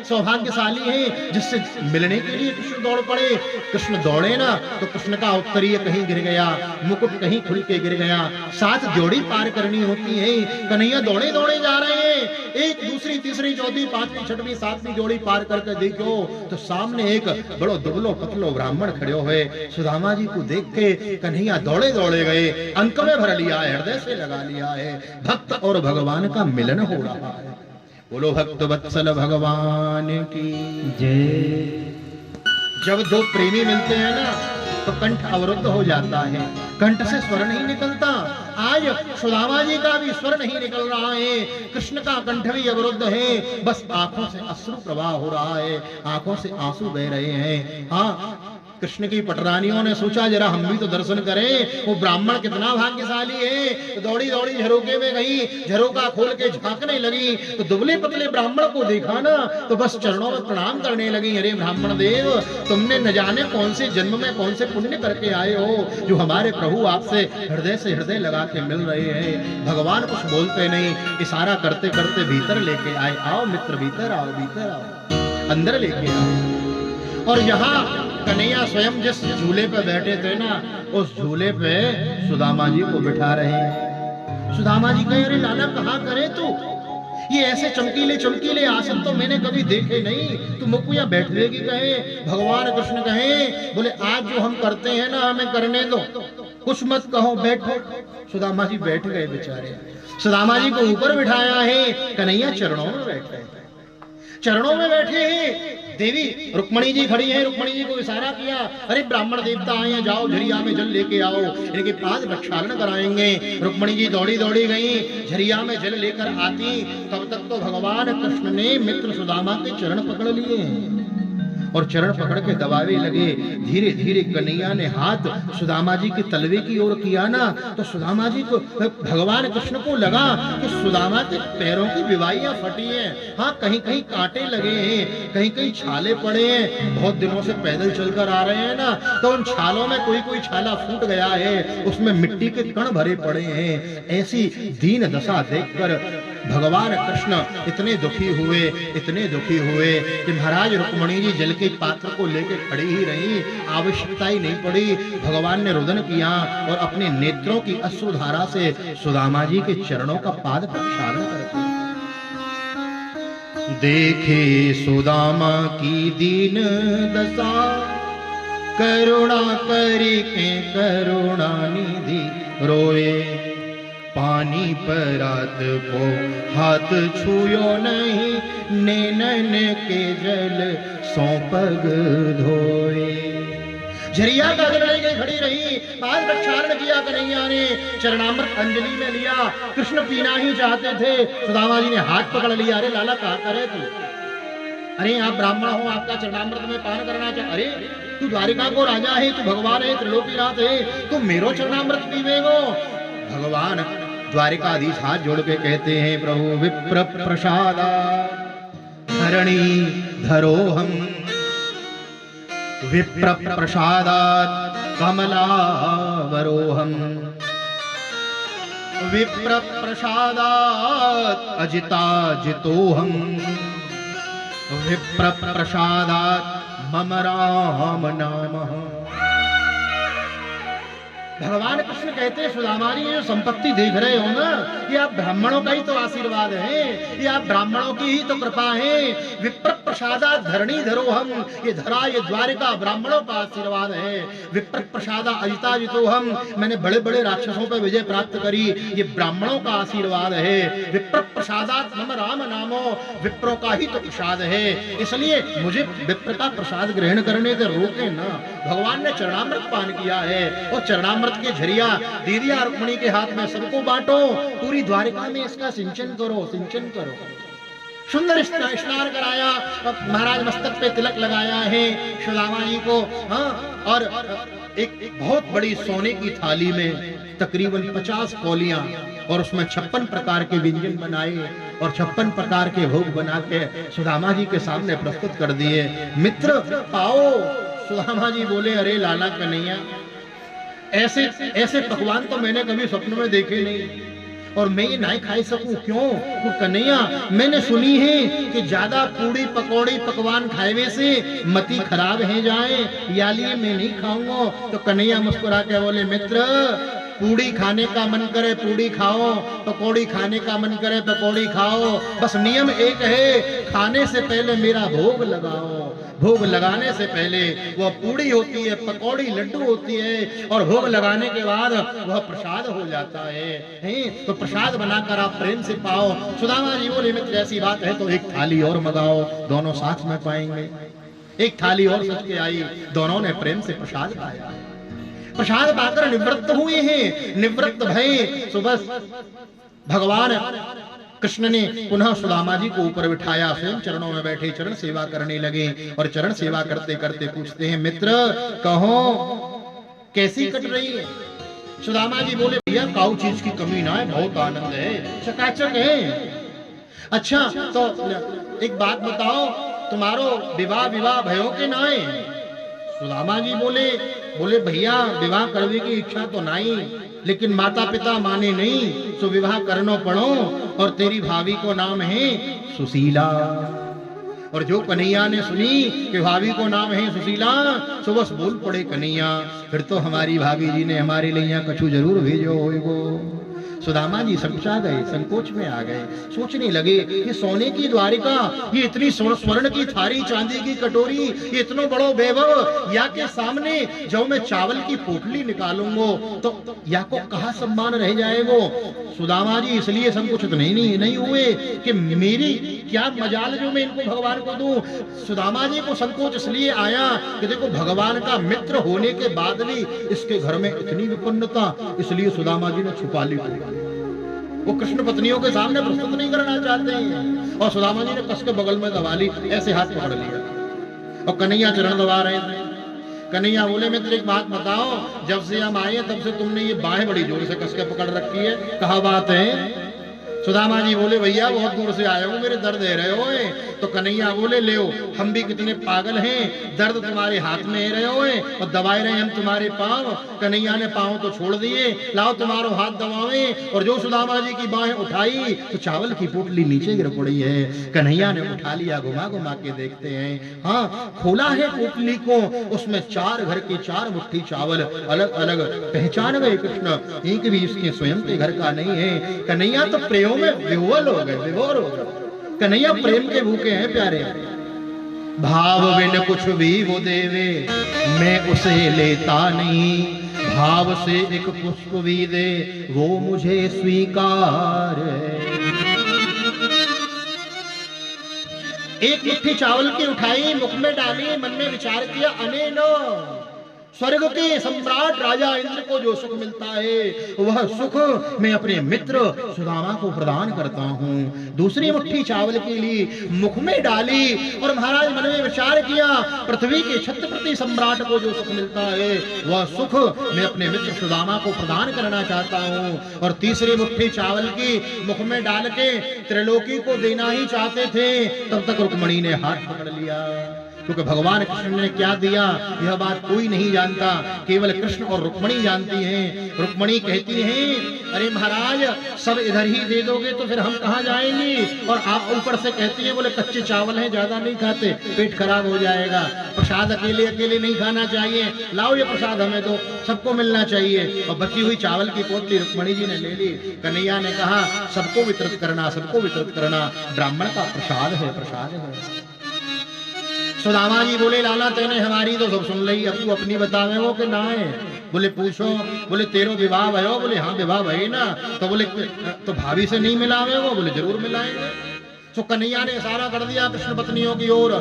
सौभाग्यशाली है जिससे मिलने के लिए कृष्ण दौड़ पड़े। कृष्ण दौड़े ना तो कृष्ण का उत्तरीय कहीं गिर गया, मुकुट कहीं खुल के गिर गया। 7 जोड़ी पार करनी होती है। कन्हैया दौड़े दौड़े जा रहे हैं, एक दूसरी तीसरी चौथी पांचवी छठवीं सातवीं जोड़ी पार करके देखो तो सामने एक बड़ो दुबलो पतलो ब्राह्मण खड़े हुए। सुदामा जी को देख के कन्हैया दौड़े दौड़े गए, अंक में भर लिया है, हृदय से लगा लिया है। भक्त और भगवान का मिलन हो रहा है। बोलो भक्त वत्सल भगवान की जय। जब दो प्रेमी मिलते हैं ना तो कंठ अवरुद्ध हो जाता है, कंठ से स्वर नहीं निकलता। आज सुदामा जी का भी स्वर नहीं निकल रहा है, कृष्ण का कंठ भी अवरुद्ध है, बस आंखों से अश्रु प्रवाह हो रहा है, आंखों से आंसू बह रहे हैं। हाँ, कृष्ण की पटरानियों ने सोचा जरा हम भी तो दर्शन करें, वो ब्राह्मण कितना भाग्यशाली है। तो दौड़ी दौड़ी झरोके में गई, झरोका खोल के झांकने लगी तो दुबले पतले ब्राह्मण को देखा ना तो बस चरणों में प्रणाम करने लगी। अरे ब्राह्मण देव, तुमने न जाने कौन से जन्म में कौन से पुण्य करके आए हो जो हमारे प्रभु आपसे हृदय से हृदय लगा के मिल रहे हैं। भगवान कुछ बोलते नहीं, इशारा करते करते भीतर लेके आए। आओ मित्र, भीतर आओ, भीतर आओ, अंदर लेके आए। और यहाँ कन्हैया स्वयं जिस झूले पे बैठे थे ना, उस झूले पे सुदामा जी को बिठा रहे हैं। सुदामा जी कहे, अरे लाला कहाँ करे तू, ये ऐसे चमकीले चमकीले आसन तो मैंने कभी देखे नहीं, तू मुझको यहाँ बैठ लेगी। कहे भगवान कृष्ण कहे, बोले आज जो हम करते हैं ना हमें करने दो, कुछ मत कहो, बैठो। सुदामा जी बैठ गए बेचारे। सुदामा जी को ऊपर बिठाया है, कन्हैया चरणों में बैठे, चरणों में बैठे हैं। देवी रुक्मणी जी खड़ी हैं, रुक्मणी जी को इशारा किया, अरे ब्राह्मण देवता आए हैं, जाओ झरिया में जल लेके आओ, इनके पास प्रक्षालन कराएंगे। रुक्मणी जी दौड़ी दौड़ी गई, झरिया में जल लेकर आती, तब तक तो भगवान कृष्ण ने मित्र सुदामा के चरण पकड़ लिए। और चरण पकड़ के दबावे लगे। धीरे धीरे कन्हैया ने हाथ सुदामा जी के तलवे की ओर किया ना, तो सुदामा जी को, भगवान कृष्ण को लगा कि सुदामा के पैरों की विवाइयां फटी हैं। हाँ, कहीं कहीं कांटे लगे हैं, कहीं कहीं छाले पड़े हैं। बहुत दिनों से पैदल चलकर आ रहे हैं ना, तो उन छालों में कोई कोई छाला फूट गया है, उसमें मिट्टी के कण भरे पड़े हैं। ऐसी दीन दशा देखकर भगवान कृष्ण इतने दुखी हुए कि महाराज रुक्मिणी जी जल के पात्र को लेकर खड़ी ही रही, आवश्यकता ही नहीं पड़ी। भगवान ने रुदन किया और अपने नेत्रों की अश्रुधारा से सुदामा जी के चरणों का पाद प्रक्षालन करते। देखे सुदामा की दीन दशा, करुणा करी के करुणा निधि रोए। पानी परात को हाथ छुयो नहीं, नैनन के जल सौ पग धोए। झरिया का जल लेके खड़ी रही, पाद प्रक्षालन किया कन्हैया ने, चरणामृत अंजलि में लिया। कृष्ण पीना ही चाहते थे, सुदामा जी ने हाथ पकड़ लिया। अरे लाला क्या करे तू? अरे आप ब्राह्मण हो, आपका चरणामृत में पान करना चाहिए। अरे तू द्वारिका को राजा है, तू भगवान है, त्रिलोकीनाथ है, तू मेरो चरणामृत पीवेगो। भगवान द्वारिकाधीश हाथ जोड़ के कहते हैं, प्रभु विप्र प्रसादा धरणी धरोहम, विप्र प्रसादात् कमलावरोहम, विप्र प्रसादात् अजिता जितोहम, विप्र प्रसादात् मम राम नामः। भगवान कृष्ण कहते हैं, सुदामा जी ये जो संपत्ति देख रहे हो ना, ये आप ब्राह्मणों का ही तो आशीर्वाद है, ये आप ब्राह्मणों की ही तो कृपा है। विप्र प्रसादा धरणी धरोहम, ये धरा ये द्वारिका ब्राह्मणों का आशीर्वाद है। विप्र प्रसादा अजिता जितोहम, मैंने बड़े बड़े राक्षसों पर विजय प्राप्त करी, ये ब्राह्मणों का आशीर्वाद है। विप्र प्रसादात् मम राम नामो, विप्रों का ही तो प्रसाद है, इसलिए मुझे विप्र का प्रसाद ग्रहण करने से रोके ना। भगवान ने चरणामृत पान किया है और चरणामृत के झरिया दे दिया रुक्मिणी के हाथ में, सबको बांटो, पूरी द्वारिका में इसका सिंचन करो, सिंचन करो। सुंदर स्नान कराया, महाराज मस्तक पे तिलक लगाया है सुदामा जी को। हाँ, और एक बहुत बड़ी सोने की थाली में तकरीबन 50 कौलियां और उसमें 56 प्रकार के व्यंजन बनाए और 56 प्रकार के भोग बना के सुदामा जी के सामने प्रस्तुत कर दिए। मित्र पाओ। सुदामा जी बोले, अरे लाला कन्हैया, ऐसे ऐसे पकवान तो मैंने कभी स्वप्न में देखे नहीं, और मैं ये नहीं खा सकूं। क्यों? तो कन्हैया, मैंने सुनी है कि ज्यादा पूड़ी पकौड़ी पकवान खाए से मति खराब है जाए, या लिए मैं नहीं खाऊंगा। तो कन्हैया मुस्कुरा के बोले, मित्र पूड़ी खाने का मन करे पूड़ी खाओ, पकौड़ी खाने का मन करे पकौड़ी खाओ, बस नियम एक है, खाने से पहले मेरा भोग लगाओ। भोग लगाने से पहले वह पूड़ी होती है, पकौड़ी लड्डू होती है, और भोग लगाने के बाद वह प्रसाद हो जाता है। तो प्रसाद बनाकर आप प्रेम से पाओ। सुदामा जी बोले, मित्र ऐसी बात है तो एक थाली और मंगाओ, दोनों साथ में पाएंगे। एक थाली और सज के आई, दोनों ने प्रेम से प्रसाद पाया। प्रसाद पाकर निवृत्त हुए हैं। निवृत्त भय सुबह भगवान कृष्ण ने पुनः सुदामा जी को ऊपर बिठाया, स्वयं चरणों में बैठे चरण सेवा करने लगे। और चरण सेवा करते करते पूछते हैं, मित्र कहो कैसी कट रही है? सुदामा जी बोले, भैया काऊ चीज की कमी ना है, बहुत आनंद है, चकाचक है। अच्छा तो एक बात बताओ, तुम्हारो विवाह भयो के ना है? सुदामा जी बोले भैया विवाह करने की इच्छा तो नहीं, लेकिन माता पिता माने नहीं, सो विवाह करनो पड़ो, और तेरी भाभी को नाम है सुशीला। और जो कन्हैया ने सुनी कि भाभी को नाम है सुशीला, सो बस बोल पड़े कन्हैया, फिर तो हमारी भाभी जी ने हमारे लिए यहाँ कछु जरूर भेजो होएगो। सुदामा जी समझा गए, संकोच में आ गए, सोचने लगे ये सोने की द्वारिका, ये इतनी स्वर्ण की थारी, चांदी की कटोरी, ये इतना बड़ो वैभव, या के सामने जो मैं चावल की पोटली निकालूंगा तो या को कहा सम्मान रह जाएगो। सुदामा जी इसलिए संकुचित नहीं हुए कि मेरी क्या मजाल जो मैं इनको भगवान को दूं। सुदामा जी को संकोच इसलिए आया कि देखो भगवान का मित्र होने के बाद भी इसके घर में इतनी विपन्नता, इसलिए सुदामा जी ने छुपा ली। वो कृष्ण पत्नियों के सामने प्रस्तुत नहीं करना चाहते हैं, और सुदामा जी ने कस के बगल में दबा ली, ऐसे हाथ पकड़ लिया। और कन्हैया चरण दबा रहे थे। कन्हैया बोले मित्र एक बात बताओ, जब से हम आए तब से तुमने ये बाहें बड़ी जोर से कस के पकड़ रखी है, कहा बात है? सुदामा जी बोले भैया बहुत दूर से आए हो, मेरे दर्द दे रहे हो। तो कन्हैया बोले ले हम भी कितने पागल हैं, दर्द तुम्हारे हाथ में रहे हो और दबाए रहे हम तुम्हारे पांव। कन्हैया ने पांव तो छोड़ दिए, लाओ तुम्हारो हाथ दबावे। और जो सुदामा जी की बाहें उठाई तो चावल की पोटली नीचे गिर पड़ी है। कन्हैया ने उठा लिया, घुमा घुमा के देखते हैं, हाँ खोला है पोटली को, उसमें 4 घर के 4 मुट्ठी चावल अलग अलग। पहचान गए कृष्ण, एक भी इसके स्वयं के घर का नहीं है। कन्हैया तो प्रेम में विह्वल हो गए, विभोर हो गए। कन्हैया प्रेम के भूखे हैं प्यारे। भाव बिन कुछ भी वो देवे, मैं उसे लेता नहीं। भाव से एक पुष्प भी दे, वो मुझे स्वीकार है। एक मुट्ठी चावल की उठाई, मुख में डाली, मन में विचार किया, अनेन स्वर्ग के सम्राट राजा इंद्र को जो सुख मिलता है वह सुख मैं अपने मित्र सुदामा को प्रदान करता हूँ। दूसरी मुट्ठी चावल के लिए मुख में डाली और महाराज मन में विचार किया, पृथ्वी के छत्रपति सम्राट को जो सुख मिलता है वह सुख मैं अपने मित्र सुदामा को प्रदान करना चाहता हूँ। और तीसरी मुट्ठी चावल की मुख में डाल के त्रिलोकी को देना ही चाहते थे, तब तक रुक्मणी ने हाथ पकड़ लिया। क्योंकि भगवान कृष्ण ने क्या दिया यह बात कोई नहीं जानता, केवल कृष्ण और रुक्मणी जानती हैं। रुक्मणी कहती हैं, अरे महाराज सब इधर ही दे दोगे तो फिर हम कहाँ जाएंगे? और आप ऊपर से कहती हैं, बोले कच्चे चावल हैं, ज्यादा नहीं खाते, पेट खराब हो जाएगा। प्रसाद अकेले अकेले नहीं खाना चाहिए, लाओ ये प्रसाद हमें दो, सबको मिलना चाहिए। और बची हुई चावल की पोटली रुक्मणी जी ने ले ली। कन्हैया ने कहा सबको वितरित करना, सबको वितरित करना, ब्राह्मण का प्रसाद है, प्रसाद है। सुदामा जी बोले लाला तेने हमारी तो सब सुन ली, अब तू अपनी बतावे हो कि ना है? बोले पूछो। बोले तेरो विवाह भयो? बोले हाँ विवाह भई ना। तो बोले तो भाभी से नहीं मिलावे हो? बोले जरूर मिलाएंगे। तो कन्हैया ने इशारा कर दिया कृष्ण पत्नियों की ओर,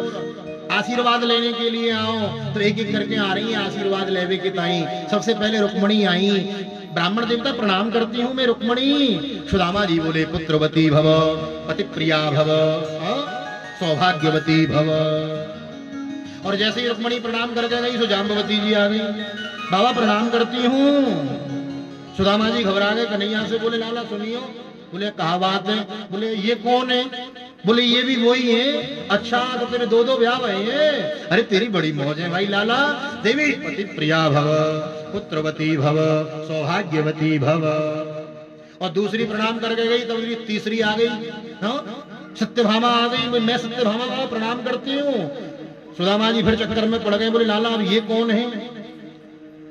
आशीर्वाद लेने के लिए आओ। तो एक एक करके आ रही है आशीर्वाद लेवे के ताई। सबसे पहले रुक्मणी आई, ब्राह्मण देवता प्रणाम करती हूँ मैं रुक्मणी। सुदामा जी बोले पुत्रवती भव, पति प्रिया भव, सौभाग्यवती भव। और जैसे ही रुक्मणी प्रणाम करके गई तो जाम्बवती जी आ गई, बाबा प्रणाम करती हूँ। सुदामा जी घबरा गए, कन्हैया से बोले लाला सुनियो। बोले कहा बात है? बोले ये कौन है? बोले ये भी वही है। अच्छा तो तेरे 2 ब्याह भए हैं? अरे तेरी बड़ी मौज है भाई लाला। देवी पति प्रिया भव, पुत्रवती भव, सौभाग्यवती भव। और दूसरी प्रणाम करके गई, तब तीसरी आ गई, हाँ सत्यभामा आ गई। मैं सत्यभामा को प्रणाम करती हूँ। सुदामा जी फिर चक्कर में पड़ गए, बोले लाला अब ये कौन है?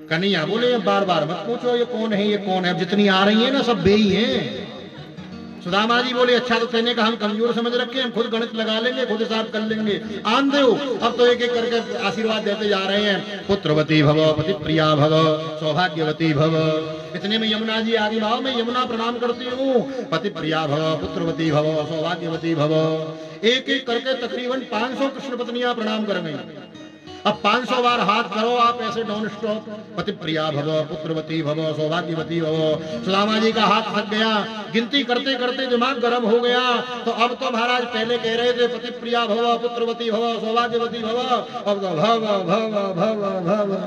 कन्हैया बोले बार बार मत पूछो ये कौन है, ये कौन है, अब जितनी आ रही है ना सब बे ही हैं। सुदामा जी बोले अच्छा तो कहने का हम कमजोर समझ रखे, हम खुद गणित लगा लेंगे, खुद हिसाब कर लेंगे, आन दो। अब तो एक एक करके आशीर्वाद देते जा रहे हैं, पुत्रवती भव, पति प्रिया भव, सौभाग्यवती भव। इतने में यमुना जी आ गई, भाव मैं यमुना प्रणाम करती हूँ, पति प्रिया भव, पुत्रवती भव, सौभाग्यवती भव। एक एक करके तकरीबन 500 कृष्ण पत्नियां प्रणाम कर गई। अब 500 बार हाथ करो आप ऐसे नॉन स्टॉप, पति प्रिया भव, पुत्रवती भव, सौभाग्यवती भव। सुदामा जी का हाथ थक गया, गिनती करते करते दिमाग गर्म हो गया। तो अब तो महाराज पहले कह रहे थे पति प्रिया भव, पुत्रवती भव, सौभाग्यवती भव, अब तो भव भव भव भव।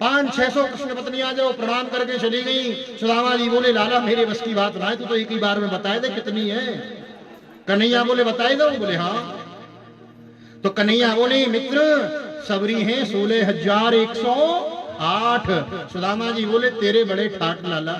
500-600 कृष्ण पत्नियां जो प्रणाम करके चली गई। सुदामा जी बोले लाला मेरे बस की बात ना है, तू तो एक ही बार में बताए दे कितनी है। कन्हैया बोले बताए दो? बोले हाँ। तो कन्हैया बोले मित्र सबरी हैं 16,108। सुदामा जी बोले तेरे बड़े ठाट लाला,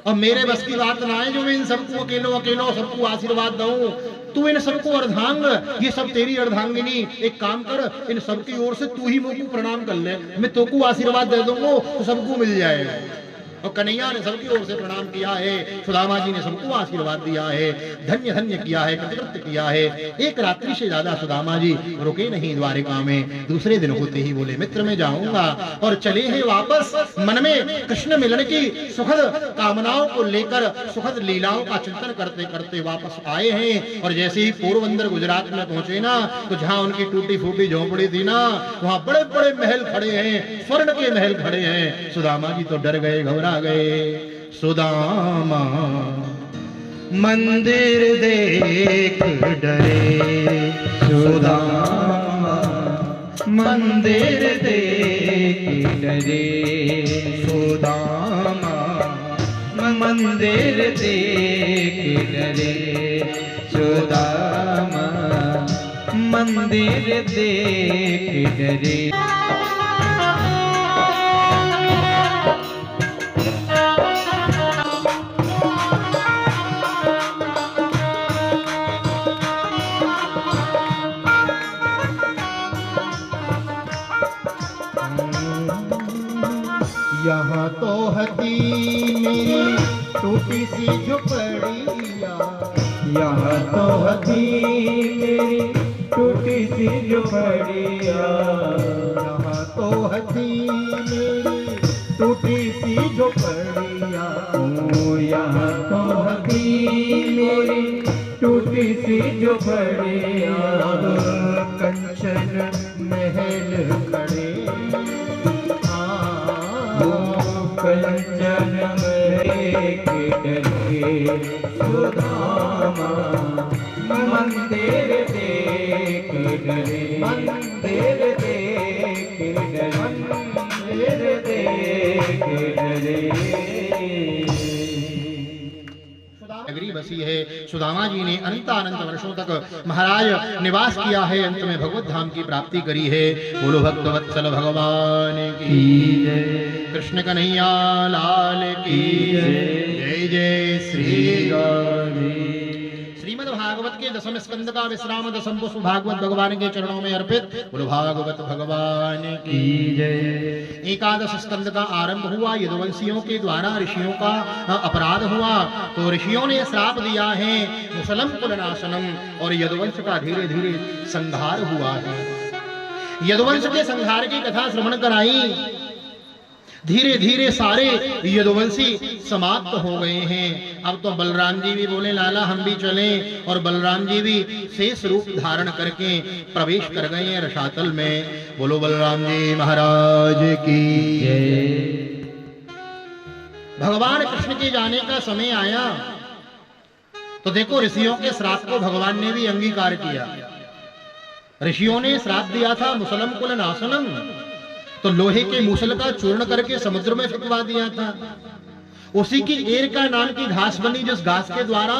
और मेरे बस की बात ना है जो मैं इन सबको अकेलो अकेलो सबको आशीर्वाद दूं। तू इन सबको अर्धांग, ये सब तेरी अर्धांगिनी, एक काम कर इन सबकी ओर से तू ही मुझको प्रणाम कर ले, मैं तो को आशीर्वाद दे दूंगा तो सबको मिल जाएगा। और कन्हैया ने सबकी ओर से प्रणाम किया है, सुदामा जी ने सबको आशीर्वाद दिया है, धन्य धन्य किया है, कृतकृत्य किया है। एक रात्रि से ज्यादा सुदामा जी रुके नहीं द्वारिका में। दूसरे दिन होते ही बोले मित्र मैं जाऊंगा, और चले हैं वापस। मन में कृष्ण मिलन की सुखद कामनाओं को लेकर सुखद लीलाओं का चिंतन करते करते वापस आए हैं। और जैसे ही पोरबंदर गुजरात में पहुंचे ना, तो जहां उनकी टूटी फूटी झोंपड़ी थी ना, वहां बड़े बड़े महल खड़े हैं, स्वर्ण के महल खड़े हैं। सुदामा जी तो डर गए, घबरा गए। सुदामा मंदिर देख डरे सुदामा, मंदिर देख डरे सुदामा, मंदिर देख डरे सुदामा, मंदिर देख डरे। यहाँ तो हती मेरी टूटी सी झुपड़िया, यहाँ तो हथी मेरी टूटी सी झुपड़िया, यहाँ तो हती मेरी टूटी सी झुपड़िया, ओ यहाँ तो हथी मेरी टूटी सी झुपड़िया, कंचन महल खड़े कंचन देख डरे सुदामा, मंदिर देख डरे, मंदिर देख डरे, मंदिर देख डरे। नगरी बसी है। सुदामा जी ने अनंत वर्षों तक महाराज निवास किया है, अंत में भगवत धाम की प्राप्ति करी है। बोलो भक्तवत्सल भगवान की जय, कृष्ण कन्हैया लाल की जय, जय श्री राधे। श्रीमद् भागवत के दसम स्कंद का विश्राम दसम पुष्प भागवत भगवान के चरणों में अर्पित। बोलो भागवत भगवान की जय। एकादश स्कंद का आरंभ हुआ, यदुवंशियों के द्वारा ऋषियों का अपराध हुआ, तो ऋषियों ने श्राप दिया है मुसलम कुलनाशनम, और यदुवंश का धीरे धीरे संहार हुआ है। यदुवंश के संहार की कथा श्रवण कराई, धीरे धीरे सारे यदुवंशी समाप्त हो गए हैं। अब तो बलराम जी भी बोले लाला हम भी चलें, और बलराम जी भी शेष रूप धारण करके प्रवेश कर गए हैं रसातल में। बोलो बलराम जी महाराज की जय। भगवान कृष्ण के जाने का समय आया तो देखो ऋषियों के श्राप को भगवान ने भी अंगीकार किया। ऋषियों ने श्राप दिया था मुसलम कुल नाशनम, तो लोहे के मूसल का चूर्ण करके समुद्र में फेंकवा दिया था। उसी की एरका नाम की घास बनी, जिस घास के द्वारा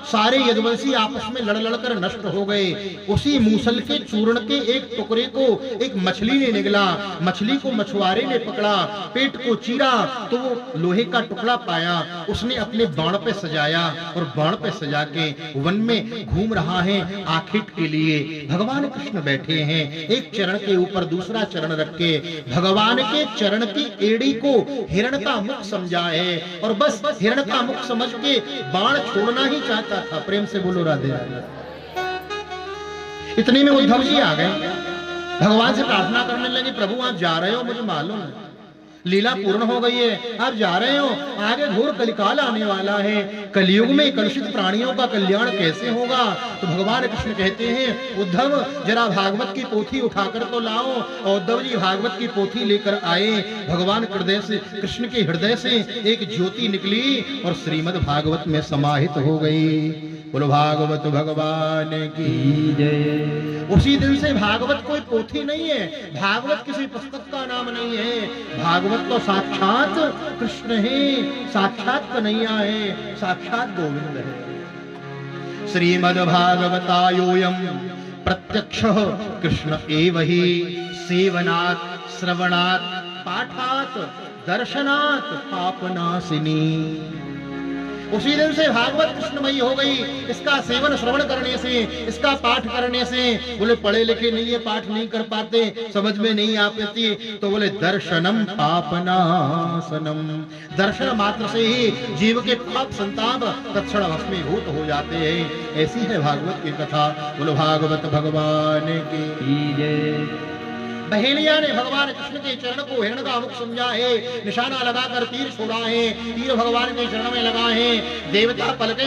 सारे यदुवंशी आपस में लड़ लड़कर नष्ट हो गए। उसी मूसल के चूर्ण के एक टुकड़े को एक मछली ने निगला, मछली को मछुआरे ने पकड़ा, पेट को चीरा तो वो लोहे का टुकड़ा पाया। उसने अपने बाण पे सजाया और बाण पे सजा के वन में घूम रहा है आखिट के लिए। भगवान कृष्ण बैठे हैं, एक चरण के ऊपर दूसरा चरण रख के भगवान के चरण की एड़ी को हिरण का मुख समझा है, और बस हिरण का मुख समझ के बाण छोड़ना ही चाहता था। प्रेम से बोलो राधे राधे। इतने में उद्धव जी आ गए, भगवान से प्रार्थना करने लगे, प्रभु आप जा रहे हो मुझे मालूम है, लीला पूर्ण हो गई है, आप जा रहे हो, आगे घोर कलिकाल आने वाला है, कलयुग में कलुषित प्राणियों का कल्याण कैसे होगा। तो भगवान कृष्ण कहते हैं उद्धव जरा भागवत की पोथी उठाकर तो लाओ। और उद्धव जी भागवत की पोथी लेकर आए। भगवान हृदय से, कृष्ण के हृदय से एक ज्योति निकली और श्रीमद् भागवत में समाहित हो गई। बोलो भागवत भगवान की जय। उसी दिन से भागवत कोई पोथी नहीं है, भागवत किसी पुस्तक का नाम नहीं है, भागवत तो साक्षात कृष्ण है, साक्षात कन्हैया है, साक्षात गोविंद है। श्रीमद् भागवतायोऽयं प्रत्यक्षः कृष्ण एव हि सेवनात् श्रवणात् पाठात् दर्शनात् पापनाशिनी। उसी दिन से भागवत कृष्णमयी हो गई। इसका सेवन श्रवण करने से, इसका पाठ करने से, बोले पढ़े लिखे नहीं है, पाठ नहीं कर पाते, समझ में नहीं आ पाती, तो बोले दर्शनम पापनाशनम, दर्शन मात्र से ही जीव के पाप संताप तत्क्षण भस्मीभूत हो जाते हैं। ऐसी है भागवत की कथा। बोलो भागवत भगवान की जय। बहेलिया ने भगवान कृष्ण के चरण को हिरण का मुख समझा है, निशाना लगाकर तीर छोड़ा है, तीर भगवान के चरण में लगा है। देवता पलके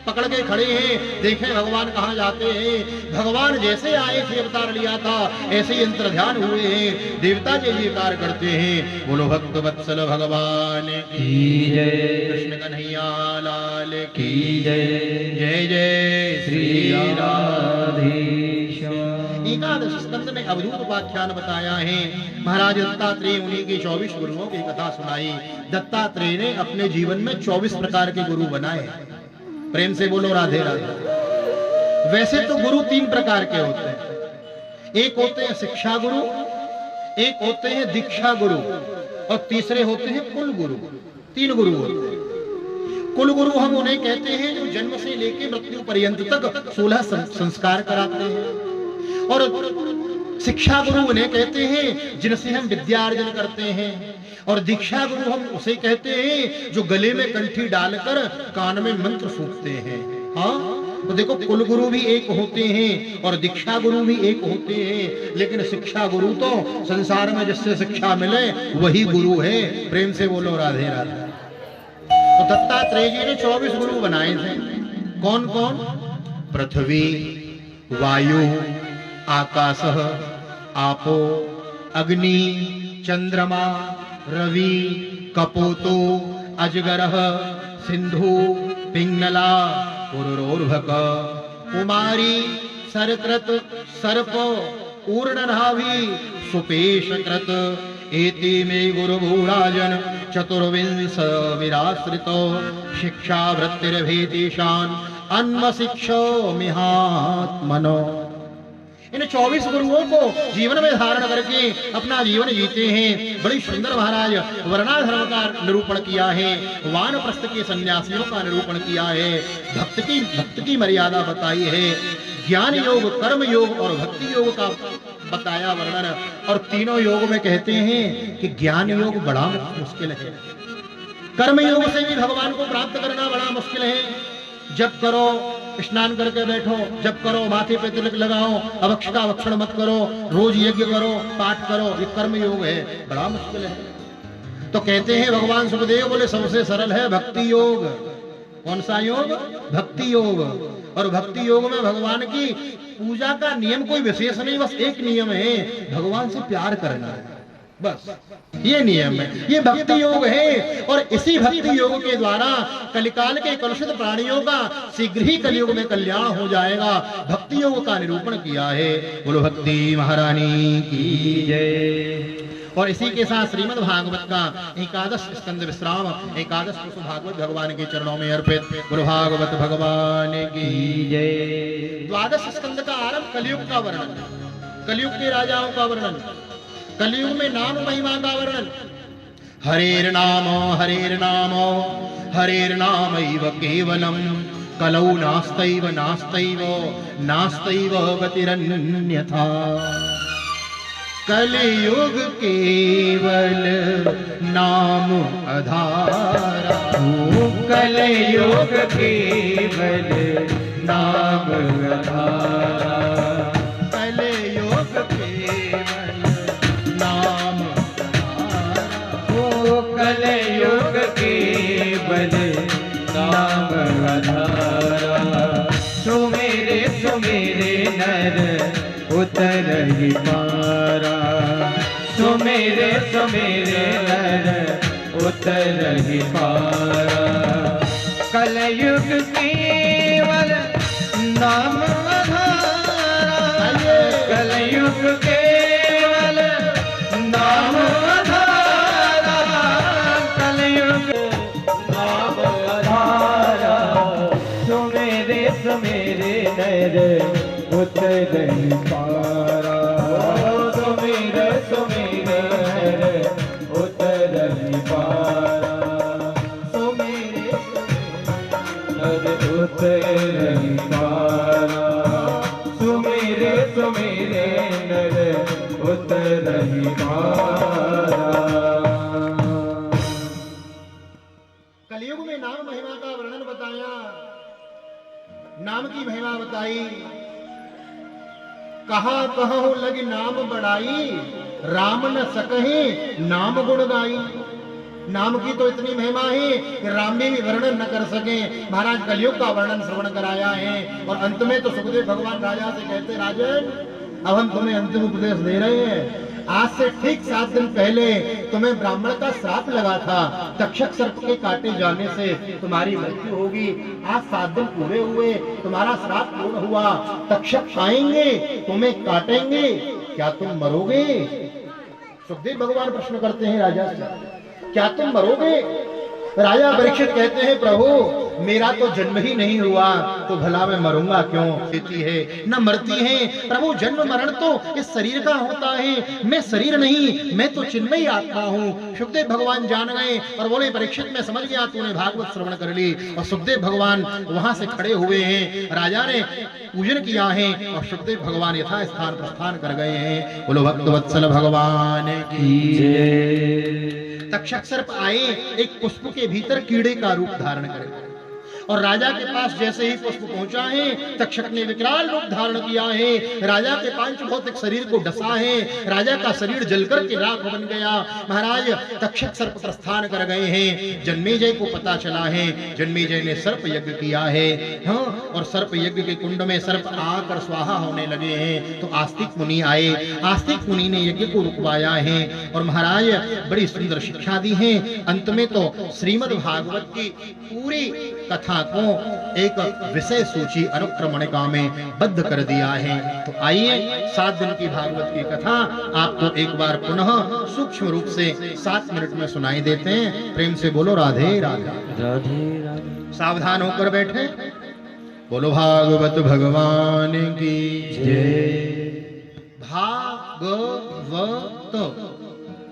पकड़ के खड़े हैं, देखें भगवान कहाँ जाते हैं। भगवान जैसे आए थे अवतार लिया था, ऐसे ही अंतर ध्यान हुए हैं, देवता जय जयकार करते हैं। बोलो भक्त वत्सल भगवान की जय, कृष्ण कन्हैया लाल की जय, जय जय श्री राधेश्याम। एकादश स्कंद में अवधूत उपाख्यान बताया है। महाराज दत्तात्रेय उन्हीं के 24 गुरुओं की कथा सुनाई। दत्तात्रेय ने अपने जीवन में 24 प्रकार के गुरु बनाए। प्रेम से बोलो राधे राधे। वैसे तो गुरु 3 प्रकार के होते हैं। एक होते हैं शिक्षा गुरु, एक होते हैं दीक्षा गुरु, और तीसरे होते हैं कुल गुरु। 3 गुरु होते हैं। कुल गुरु हम उन्हें कहते हैं जो जन्म से लेकर मृत्यु पर्यंत तक 16 संस्कार कराते हैं। और शिक्षा गुरु उन्हें कहते हैं जिनसे हम विद्यार्जन करते हैं। और दीक्षा गुरु हम उसे कहते हैं जो गले में कंठी डालकर कान में मंत्र फूंकते हैं। हाँ, तो देखो कुल गुरु भी एक होते हैं और दीक्षा गुरु भी एक होते हैं, लेकिन शिक्षा गुरु तो संसार में जिससे शिक्षा मिले वही गुरु है। प्रेम से बोलो राधे राधे। तो दत्तात्रेय जी ने 24 गुरु बनाए थे। कौन कौन? पृथ्वी, वायु, आकाश, आपो, अग्नि, चंद्रमा, रवि, कपोतो, अजगरः, सिंधु, पिंगला, पुरुरोर्भक, कुमारी, सरकृत, सर्प, ऊर्णनाभि, सुपेशकृत, एति मे गुरुभूराजन चतुर्विंश विराश्रितो शिक्षा वृत्तिर्भेदेशान अन्म शिक्षो मिहात्मनो। इन 24 गुरुओं को जीवन में धारण करके अपना जीवन जीते हैं। बड़ी सुंदर महाराज वर्णाधर्म का निरूपण किया है, वानप्रस्थ के सन्यासियों का निरूपण किया है, भक्त की मर्यादा बताई है, ज्ञान योग, कर्म योग और भक्ति योग का बताया वर्णन। और तीनों योग में कहते हैं कि ज्ञान योग बड़ा मुश्किल है, कर्म योग से भी भगवान को प्राप्त करना बड़ा मुश्किल है। जब करो, स्नान करके बैठो, जब करो माथे पे तिलक लगाओ, अभक्ष का भक्षण मत करो, रोज यज्ञ करो, पाठ करो, ये कर्म योग है, बड़ा मुश्किल है। तो कहते हैं भगवान सुखदेव बोले सबसे सरल है भक्ति योग। कौन सा योग? भक्ति योग। और भक्ति योग में भगवान की पूजा का नियम कोई विशेष नहीं, बस एक नियम है, भगवान से प्यार करना है, बस ये नियम है, ये भक्ति योग है। और इसी भक्ति योग के द्वारा कलिकाल के कलुषित प्राणियों का शीघ्र ही कलयुग में कल्याण हो जाएगा। भक्ति योग का निरूपण किया है। बोलो भक्ति महारानी की जय। और इसी के साथ श्रीमद् भागवत का एकादश स्कंद विश्राम, एकादश भागवत भगवान के चरणों में अर्पित। बोलो भागवत भगवान की जय। द्वादश स्कंद का आरंभ कलयुग का वर्णन, कलयुग के राजाओं का वर्णन, कलयुग में नाम महिमा का वर्णन। हरेर नाम हरेर नाम हरेर नामैव केवलम कलौ नास्तैव नास्तैव नास्तैव गतिरन्यथा। कलयुग केवल नाम आधारा, कलयुग केवल नाम आधारा, कलयुग केवल नाम आधारा, कलयुग केवल नाम आधारा। सुमेरे सुमेरे नर उतर ही पारा, सुमेरे सुमेरे नर उतर ही पारा। कलयुग केवल नाम आधारा, कलयुग केवल नाम आधारा, कलयुग नाम आधारा। सुमेरे सुमेरे नर उतर ही पारा, सुमेरे सुमेरे नर उतर ही पारा, सुमेरे नर उतर ही पारा, सुमेरे सुमेरे नर उतर ही पारा। कलयुग में नाम महिमा का वर्णन बताया, नाम की महिमा बताई। कहा कहो लगी नाम बढ़ाई, राम न सकहे नाम गुण गाई। नाम की तो इतनी महिमा है कि राम भी वर्णन न कर सके। महाराज कलयुग का वर्णन श्रवण कराया है और अंत में तो सुखदेव भगवान राजा से कहते, राजन अब हम तुम्हें अंतिम उपदेश दे रहे हैं। आज से ठीक 7 दिन पहले तुम्हें ब्राह्मण का श्राप लगा था, तक्षक सर्प के काटे जाने से तुम्हारी मृत्यु होगी। आज 7 दिन पूरे हुए, तुम्हारा श्राप पूर्ण हुआ। तक्षक आएंगे, तुम्हें काटेंगे, क्या तुम मरोगे? सुखदेव भगवान प्रश्न करते हैं राजा से, क्या तुम मरोगे? राजा परीक्षित कहते हैं, प्रभु मेरा तो जन्म ही नहीं हुआ तो भला मैं मरूंगा क्यों? देती है न मरती है। प्रभु जन्म मरण तो इस शरीर का होता है, मैं शरीर नहीं, मैं तो चिन्मयी आत्मा हूँ। सुखदेव भगवान जान गए और बोले, परीक्षित मैं समझ गया, तूने भागवत श्रवण कर ली। और सुखदेव भगवान वहां से खड़े हुए हैं, राजा ने पूजन किया है और सुखदेव भगवान यथा स्थान प्रस्थान कर गए हैं। बोलो भक्तवत्सल भगवान की जय। तक्षक सर्प आए, एक पुष्प के भीतर कीड़े का रूप धारण करे और राजा के पास जैसे ही पुष्प पहुंचा है, तक्षक ने विकराल रूप धारण किया है। राजा के पांच भौतिक शरीर को डसा है, राजा का शरीर जलकर के राख बन गया। महाराज तक्षक सर्प प्रस्थान कर गए हैं। जन्मेजय को पता चला है, जन्मेजय ने सर्प यज्ञ किया है। हाँ, और सर्प यज्ञ के कुंड में सर्प आकर स्वाहा होने लगे हैं। तो आस्तिक मुनि आए, आस्तिक मुनि ने यज्ञ को रुकवाया है और महाराज बड़ी सुंदर शिक्षा दी है। अंत में तो श्रीमद् भागवत की पूरी कथा को एक विषय सूची अनुक्रमणिका में बद्ध कर दिया है। तो आइए 7 दिन की भागवत की कथा आपको एक बार पुनः सूक्ष्म रूप से 7 मिनट में सुनाई देते हैं। प्रेम से बोलो राधे राधे राधे राधे। सावधान होकर बैठे। बोलो भागवत भगवान की जय। भागवत,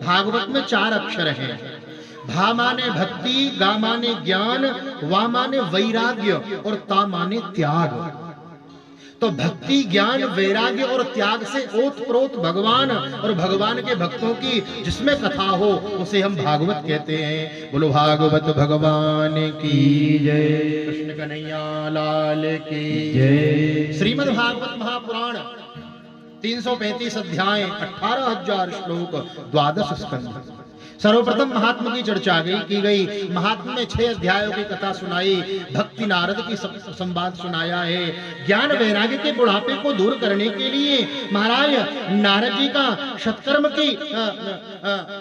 भागवत में 4 अक्षर हैं। भा माने भक्ति, गा माने ज्ञान, वा माने वैराग्य और ता माने त्याग। तो भक्ति, ज्ञान, वैराग्य और त्याग से ओतप्रोत भगवान और भगवान के भक्तों की जिसमें कथा हो उसे हम भागवत कहते हैं। बोलो भागवत भगवान की जय। कृष्ण कन्हैया लाल की जय। श्रीमद् भागवत महापुराण 335 अध्याय, 18,000 श्लोक, 12 स्कंध। सर्वप्रथम महात्मा की चर्चा की गई। महात्मा में 6 अध्यायों की कथा सुनाई, भक्ति नारद की संवाद सुनाया है। ज्ञान वैराग्य के बुढ़ापे को दूर करने के लिए महाराज नारद जी का सत्कर्म की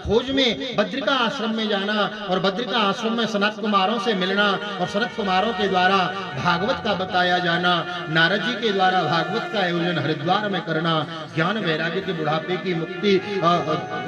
खोज में बद्रिका आश्रम में जाना और बद्रिका आश्रम में सनत कुमारों से मिलना और सनत कुमारों के द्वारा भागवत का बताया जाना। नारद जी के द्वारा भागवत का आयोजन हरिद्वार में करना। ज्ञान वैराग्य के बुढ़ापे की मुक्ति,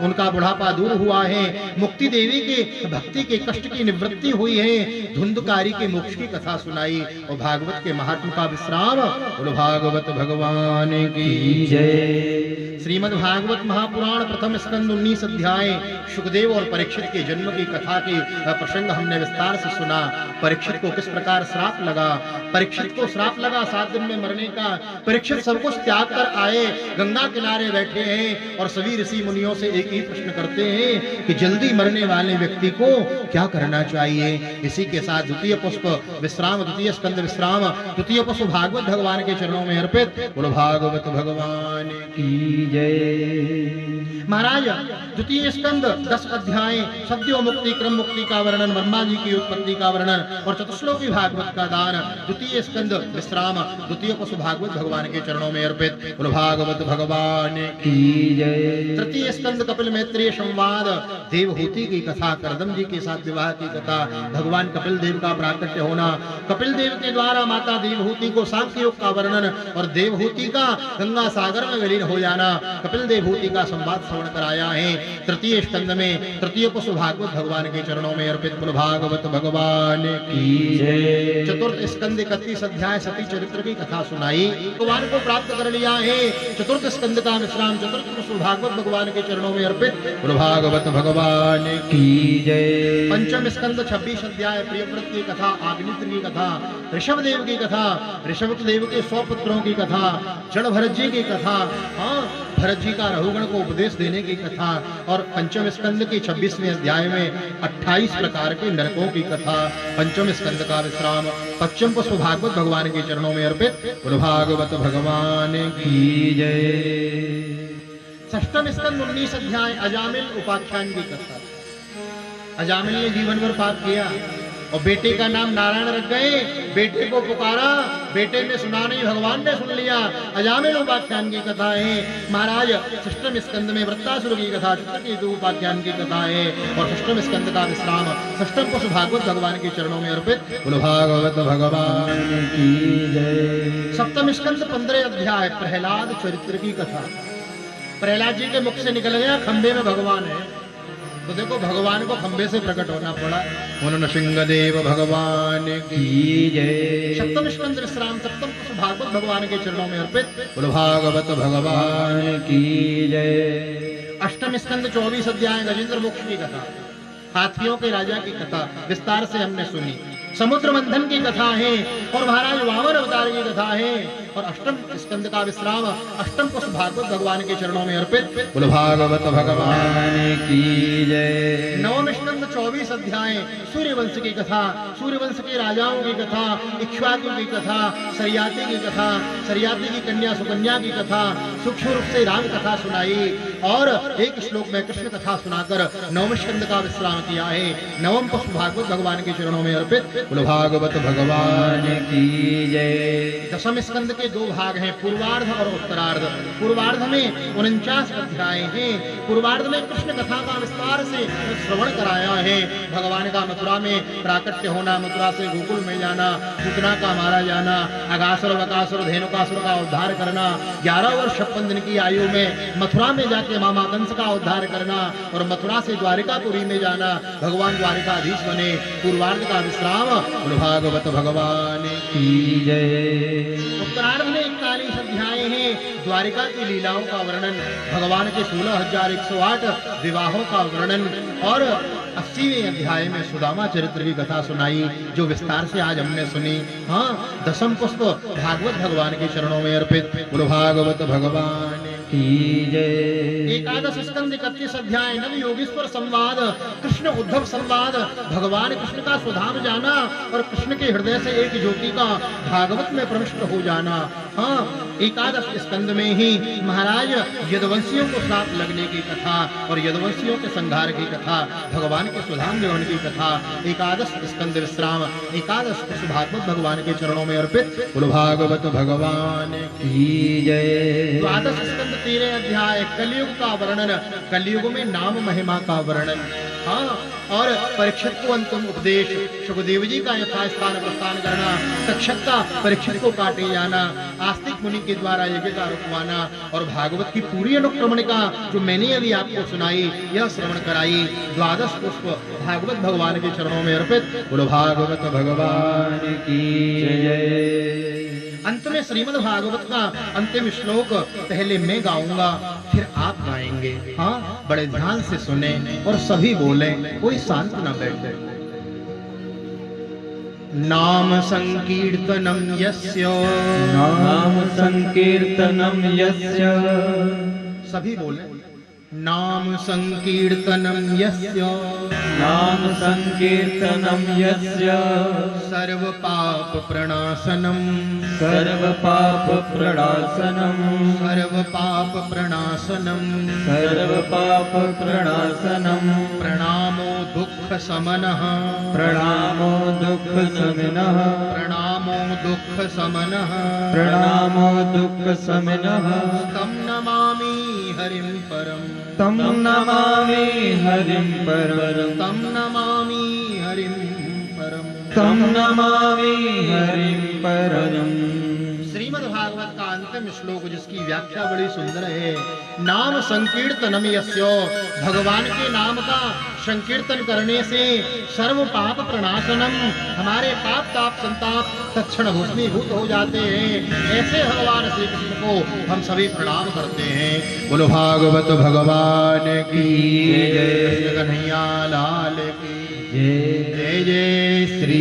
उनका बुढ़ापा दूर हुआ है। मुक्ति देवी के भक्ति के कष्ट की निवृत्ति हुई है। धुंधकारी के मोक्ष की कथा सुनाई और भागवत के महात्मा का विश्राम। बोलो भागवत भगवान की जय। श्रीमद् भागवत महापुराण प्रथम स्कंद 19 अध्याय। सुखदेव और परीक्षित के जन्म की कथा के प्रसंग हमने विस्तार से सुना। परीक्षित को किस प्रकार श्राप लगा, परीक्षित को श्राप लगा 7 दिन में मरने का। परीक्षित सब कुछ त्याग कर आए, गंगा किनारे बैठे हैं और सभी ऋषि मुनियों से एक ही प्रश्न करते हैं कि जल्दी मरने वाले व्यक्ति को क्या करना चाहिए। इसी के साथ द्वितीय पुष्प विश्राम, द्वितीय स्कंद विश्राम, द्वितीय पुष्प भागवत भगवान के चरणों में अर्पित। बोलो भागवत भगवान की जय। महाराज द्वितीय स्कंद 10 अध्याय, सद्यो मुक्ति, क्रम मुक्ति का वर्णन, ब्रह्मा जी की उत्पत्ति का वर्णन और चतुश्लोकी भागवत का दान। द्वितीय स्कंद विश्राम, द्वितीय पुष्प भागवत भगवान के चरणों में अर्पित। बोलो भागवत भगवान की जय। तृतीय स्कंद कपिल मैत्रेय संवाद, देवहूति की कथा, करदम जी के साथ विवाह की कथा, भगवान कपिल देव का प्राकट्य होना, कपिल देव के द्वारा माता देवहूति को सांख्य योग का वर्णन और देवहूति का गंगा सागर में विलीन हो जाना। कपिल देवहूति का संवाद श्रवण कराया है तृतीय स्कंद में। तृतीय पुष्प भागवत भगवान के चरणों में अर्पित। बोलो भागवत भगवान की जय। चतुर्थ स्कंद 31 अध्याय, सती चरित्र की कथा सुनाई, भगवान को प्राप्त कर लिया है। चतुर्थ स्कंद का विश्राम, चतुर्थ पुष्प भागवत भगवान के चरणों में अर्पित। बोलो भागवत भगवान की जय। पंचम स्कंद 26 अध्याय, प्रियव्रत की कथा, आग्नित्र की कथा, ऋषभ देव की कथा, ऋषभ देव के 100 पुत्रों की कथा, जड़ भरत जी की कथा, हाँ भरत जी का रघुगण को उपदेश देने की कथा और पंचम स्कंद के 26वें अध्याय में 28 प्रकार के नरकों की कथा। पंचम स्कंद का विश्राम, पश्चिम पुष्प भागवत भगवान के चरणों में अर्पित। बोलो भागवत भगवान की जय। षष्ठम स्कंद 19 अध्याय, अजामिल उपाख्यान की कथा। अजामिल ने जीवन भर पाप किया और बेटे का नाम नारायण रख गए। बेटे को पुकारा, बेटे ने सुना नहीं, भगवान ने सुन लिया। अजामिल उपाख्यान की कथा है महाराज। षष्ठम स्कंद में वृत्तासुर की कथा, चित्रकेतु उपाख्यान की कथा है और षष्ठम स्कंद का विश्राम षष्ठम कुश भागवत भगवान के चरणों में अर्पित। बोलो भागवत भगवान की जय। सप्तम स्कंद 15 अध्याय प्रहलाद चरित्र की कथा। प्रहलाद जी के मुख से निकल गया खंबे में भगवान है, तो देखो भगवान को खंबे से प्रकट होना पड़ा। बोलो नृसिंहदेव भगवान की जय। सप्तम स्कंद विश्राम सप्तम कुश भागवत भगवान के चरणों में अर्पित। बोलो भागवत भगवान की जय। अष्टम स्कंद 24 अध्याय गजेंद्र मोक्ष की कथा, हाथियों के राजा की कथा विस्तार से हमने सुनी। समुद्र मंथन की कथा है और महाराज वामन अवतार की कथा है और अष्टम स्कंद का विश्राम अष्टम कुश भागवत भगवान के चरणों में अर्पित। बोलो भागवत भगवान की जय। नवम स्कंद 24 अध्याय सूर्यवंश की कथा, सूर्यवंश के राजाओं की कथा, इक्ष्वाकु की कथा, सरियाती की कथा, सरियाती की कन्या सुकन्या की कथा, सूक्ष्म रूप से राम कथा सुनाई और एक श्लोक में कृष्ण कथा सुनाकर नवम स्कंद का विश्राम किया है। नवम कुश भागवत भगवान के चरणों में अर्पित। बोलो भागवत भगवान की जय। दशम स्कंद के 2 भाग हैं, पूर्वार्ध और उत्तरार्ध। पूर्वार्ध में 49 अध्याय हैं। पूर्वार्ध में कृष्ण कथा का विस्तार से श्रवण कराया है। भगवान का मथुरा में प्राकट्य होना, मथुरा से गोकुल में जाना, पूतना का मारा जाना, अगासुर बकासुर धेनुकासुर का उद्धार करना, 11 वर्ष 56 दिन की आयु में मथुरा में जाके मामा कंस का उद्धार करना और मथुरा से द्वारिकापुरी में जाना, भगवान द्वारिकाधीश बने। पूर्वार्ध का विश्राम। बोलो भागवत भगवान की जय। उत्तरार्ध में 41 अध्याय हैं, द्वारिका की लीलाओं का वर्णन, भगवान के 16,108 विवाहों का वर्णन और 80वें अध्याय में सुदामा चरित्र की कथा सुनाई जो विस्तार से आज हमने सुनी। हाँ, दशम पुष्प भागवत भगवान के चरणों में अर्पित। बोलो भागवत भगवान की जय। एकादश स्कंद 31 अध्याय नव योगेश्वर संवाद, कृष्ण उद्धव संवाद, भगवान कृष्ण का स्वधाम जाना और कृष्ण के हृदय से एक ज्योति का भागवत में प्रविष्ट हो जाना। हाँ, एकादश स्कंद में ही महाराज यदुवंशियों को साथ लगने की कथा और यदुवंशियों के संहार की कथा, भगवान के स्वधाम गमन की कथा। एकादश स्कंद विश्राम एकादश कुश भागवत भगवान के चरणों में अर्पित। बोलो भागवत भगवान की जय। द्वादश स्कंद 13 अध्याय कलयुग का वर्णन, कलयुग में नाम महिमा का वर्णन। हाँ, और परीक्षित को अंतिम उपदेश, सुखदेव जी का यथास्थान प्रस्थान करना, तक्षक का परीक्षित को काटे जाना, आस्तिक मुनि के द्वारा यज्ञ का रुकवाना और भागवत की पूरी अनुक्रमणिका जो मैंने अभी आपको सुनाई, यह श्रवण कराई। द्वादश पुष्प भागवत भगवान के चरणों में अर्पित। बोलो भागवत भगवान की जय। अंत में श्रीमद् भागवत का अंतिम श्लोक पहले मैं गाऊंगा, फिर आप गाएंगे। हाँ, बड़े ध्यान से सुने और सभी बोले, कोई शांत न बैठे। नाम संकीर्तनम यस्य, नाम संकीर्तनम यस्य, सभी बोले नाम संकीर्तनम यस्य, नाम संकीर्तनम यस्य, सर्व पाप प्रणाशनम, सर्व पाप प्रणाशनम, सर्व पाप प्रणाशनम, सर्व पाप प्रणाशनम, प्रणामो दुख समनः, प्रणामो दुख शमिनः, प्रणामो दुख समनः, प्रणामो दुख शमिनः, तं नमामि हरिं परम, तं नमामि हरिं परम, तं नमामि हरिं परम, तं नमामि हरिं परम। श्रीमद् भागवत का अंतिम श्लोक जिसकी व्याख्या बड़ी सुंदर है। नाम संकीर्तनम यस्य, भगवान के नाम का संकीर्तन करने से सर्व पाप प्रणाशनम, हमारे पाप ताप संताप तत्क्षण भस्मीभूत हो जाते हैं। ऐसे भगवान श्री कृष्ण को हम सभी प्रणाम करते हैं। बोलो भागवत भगवान की जय। कन्हैया लाल की जय। जय जय श्री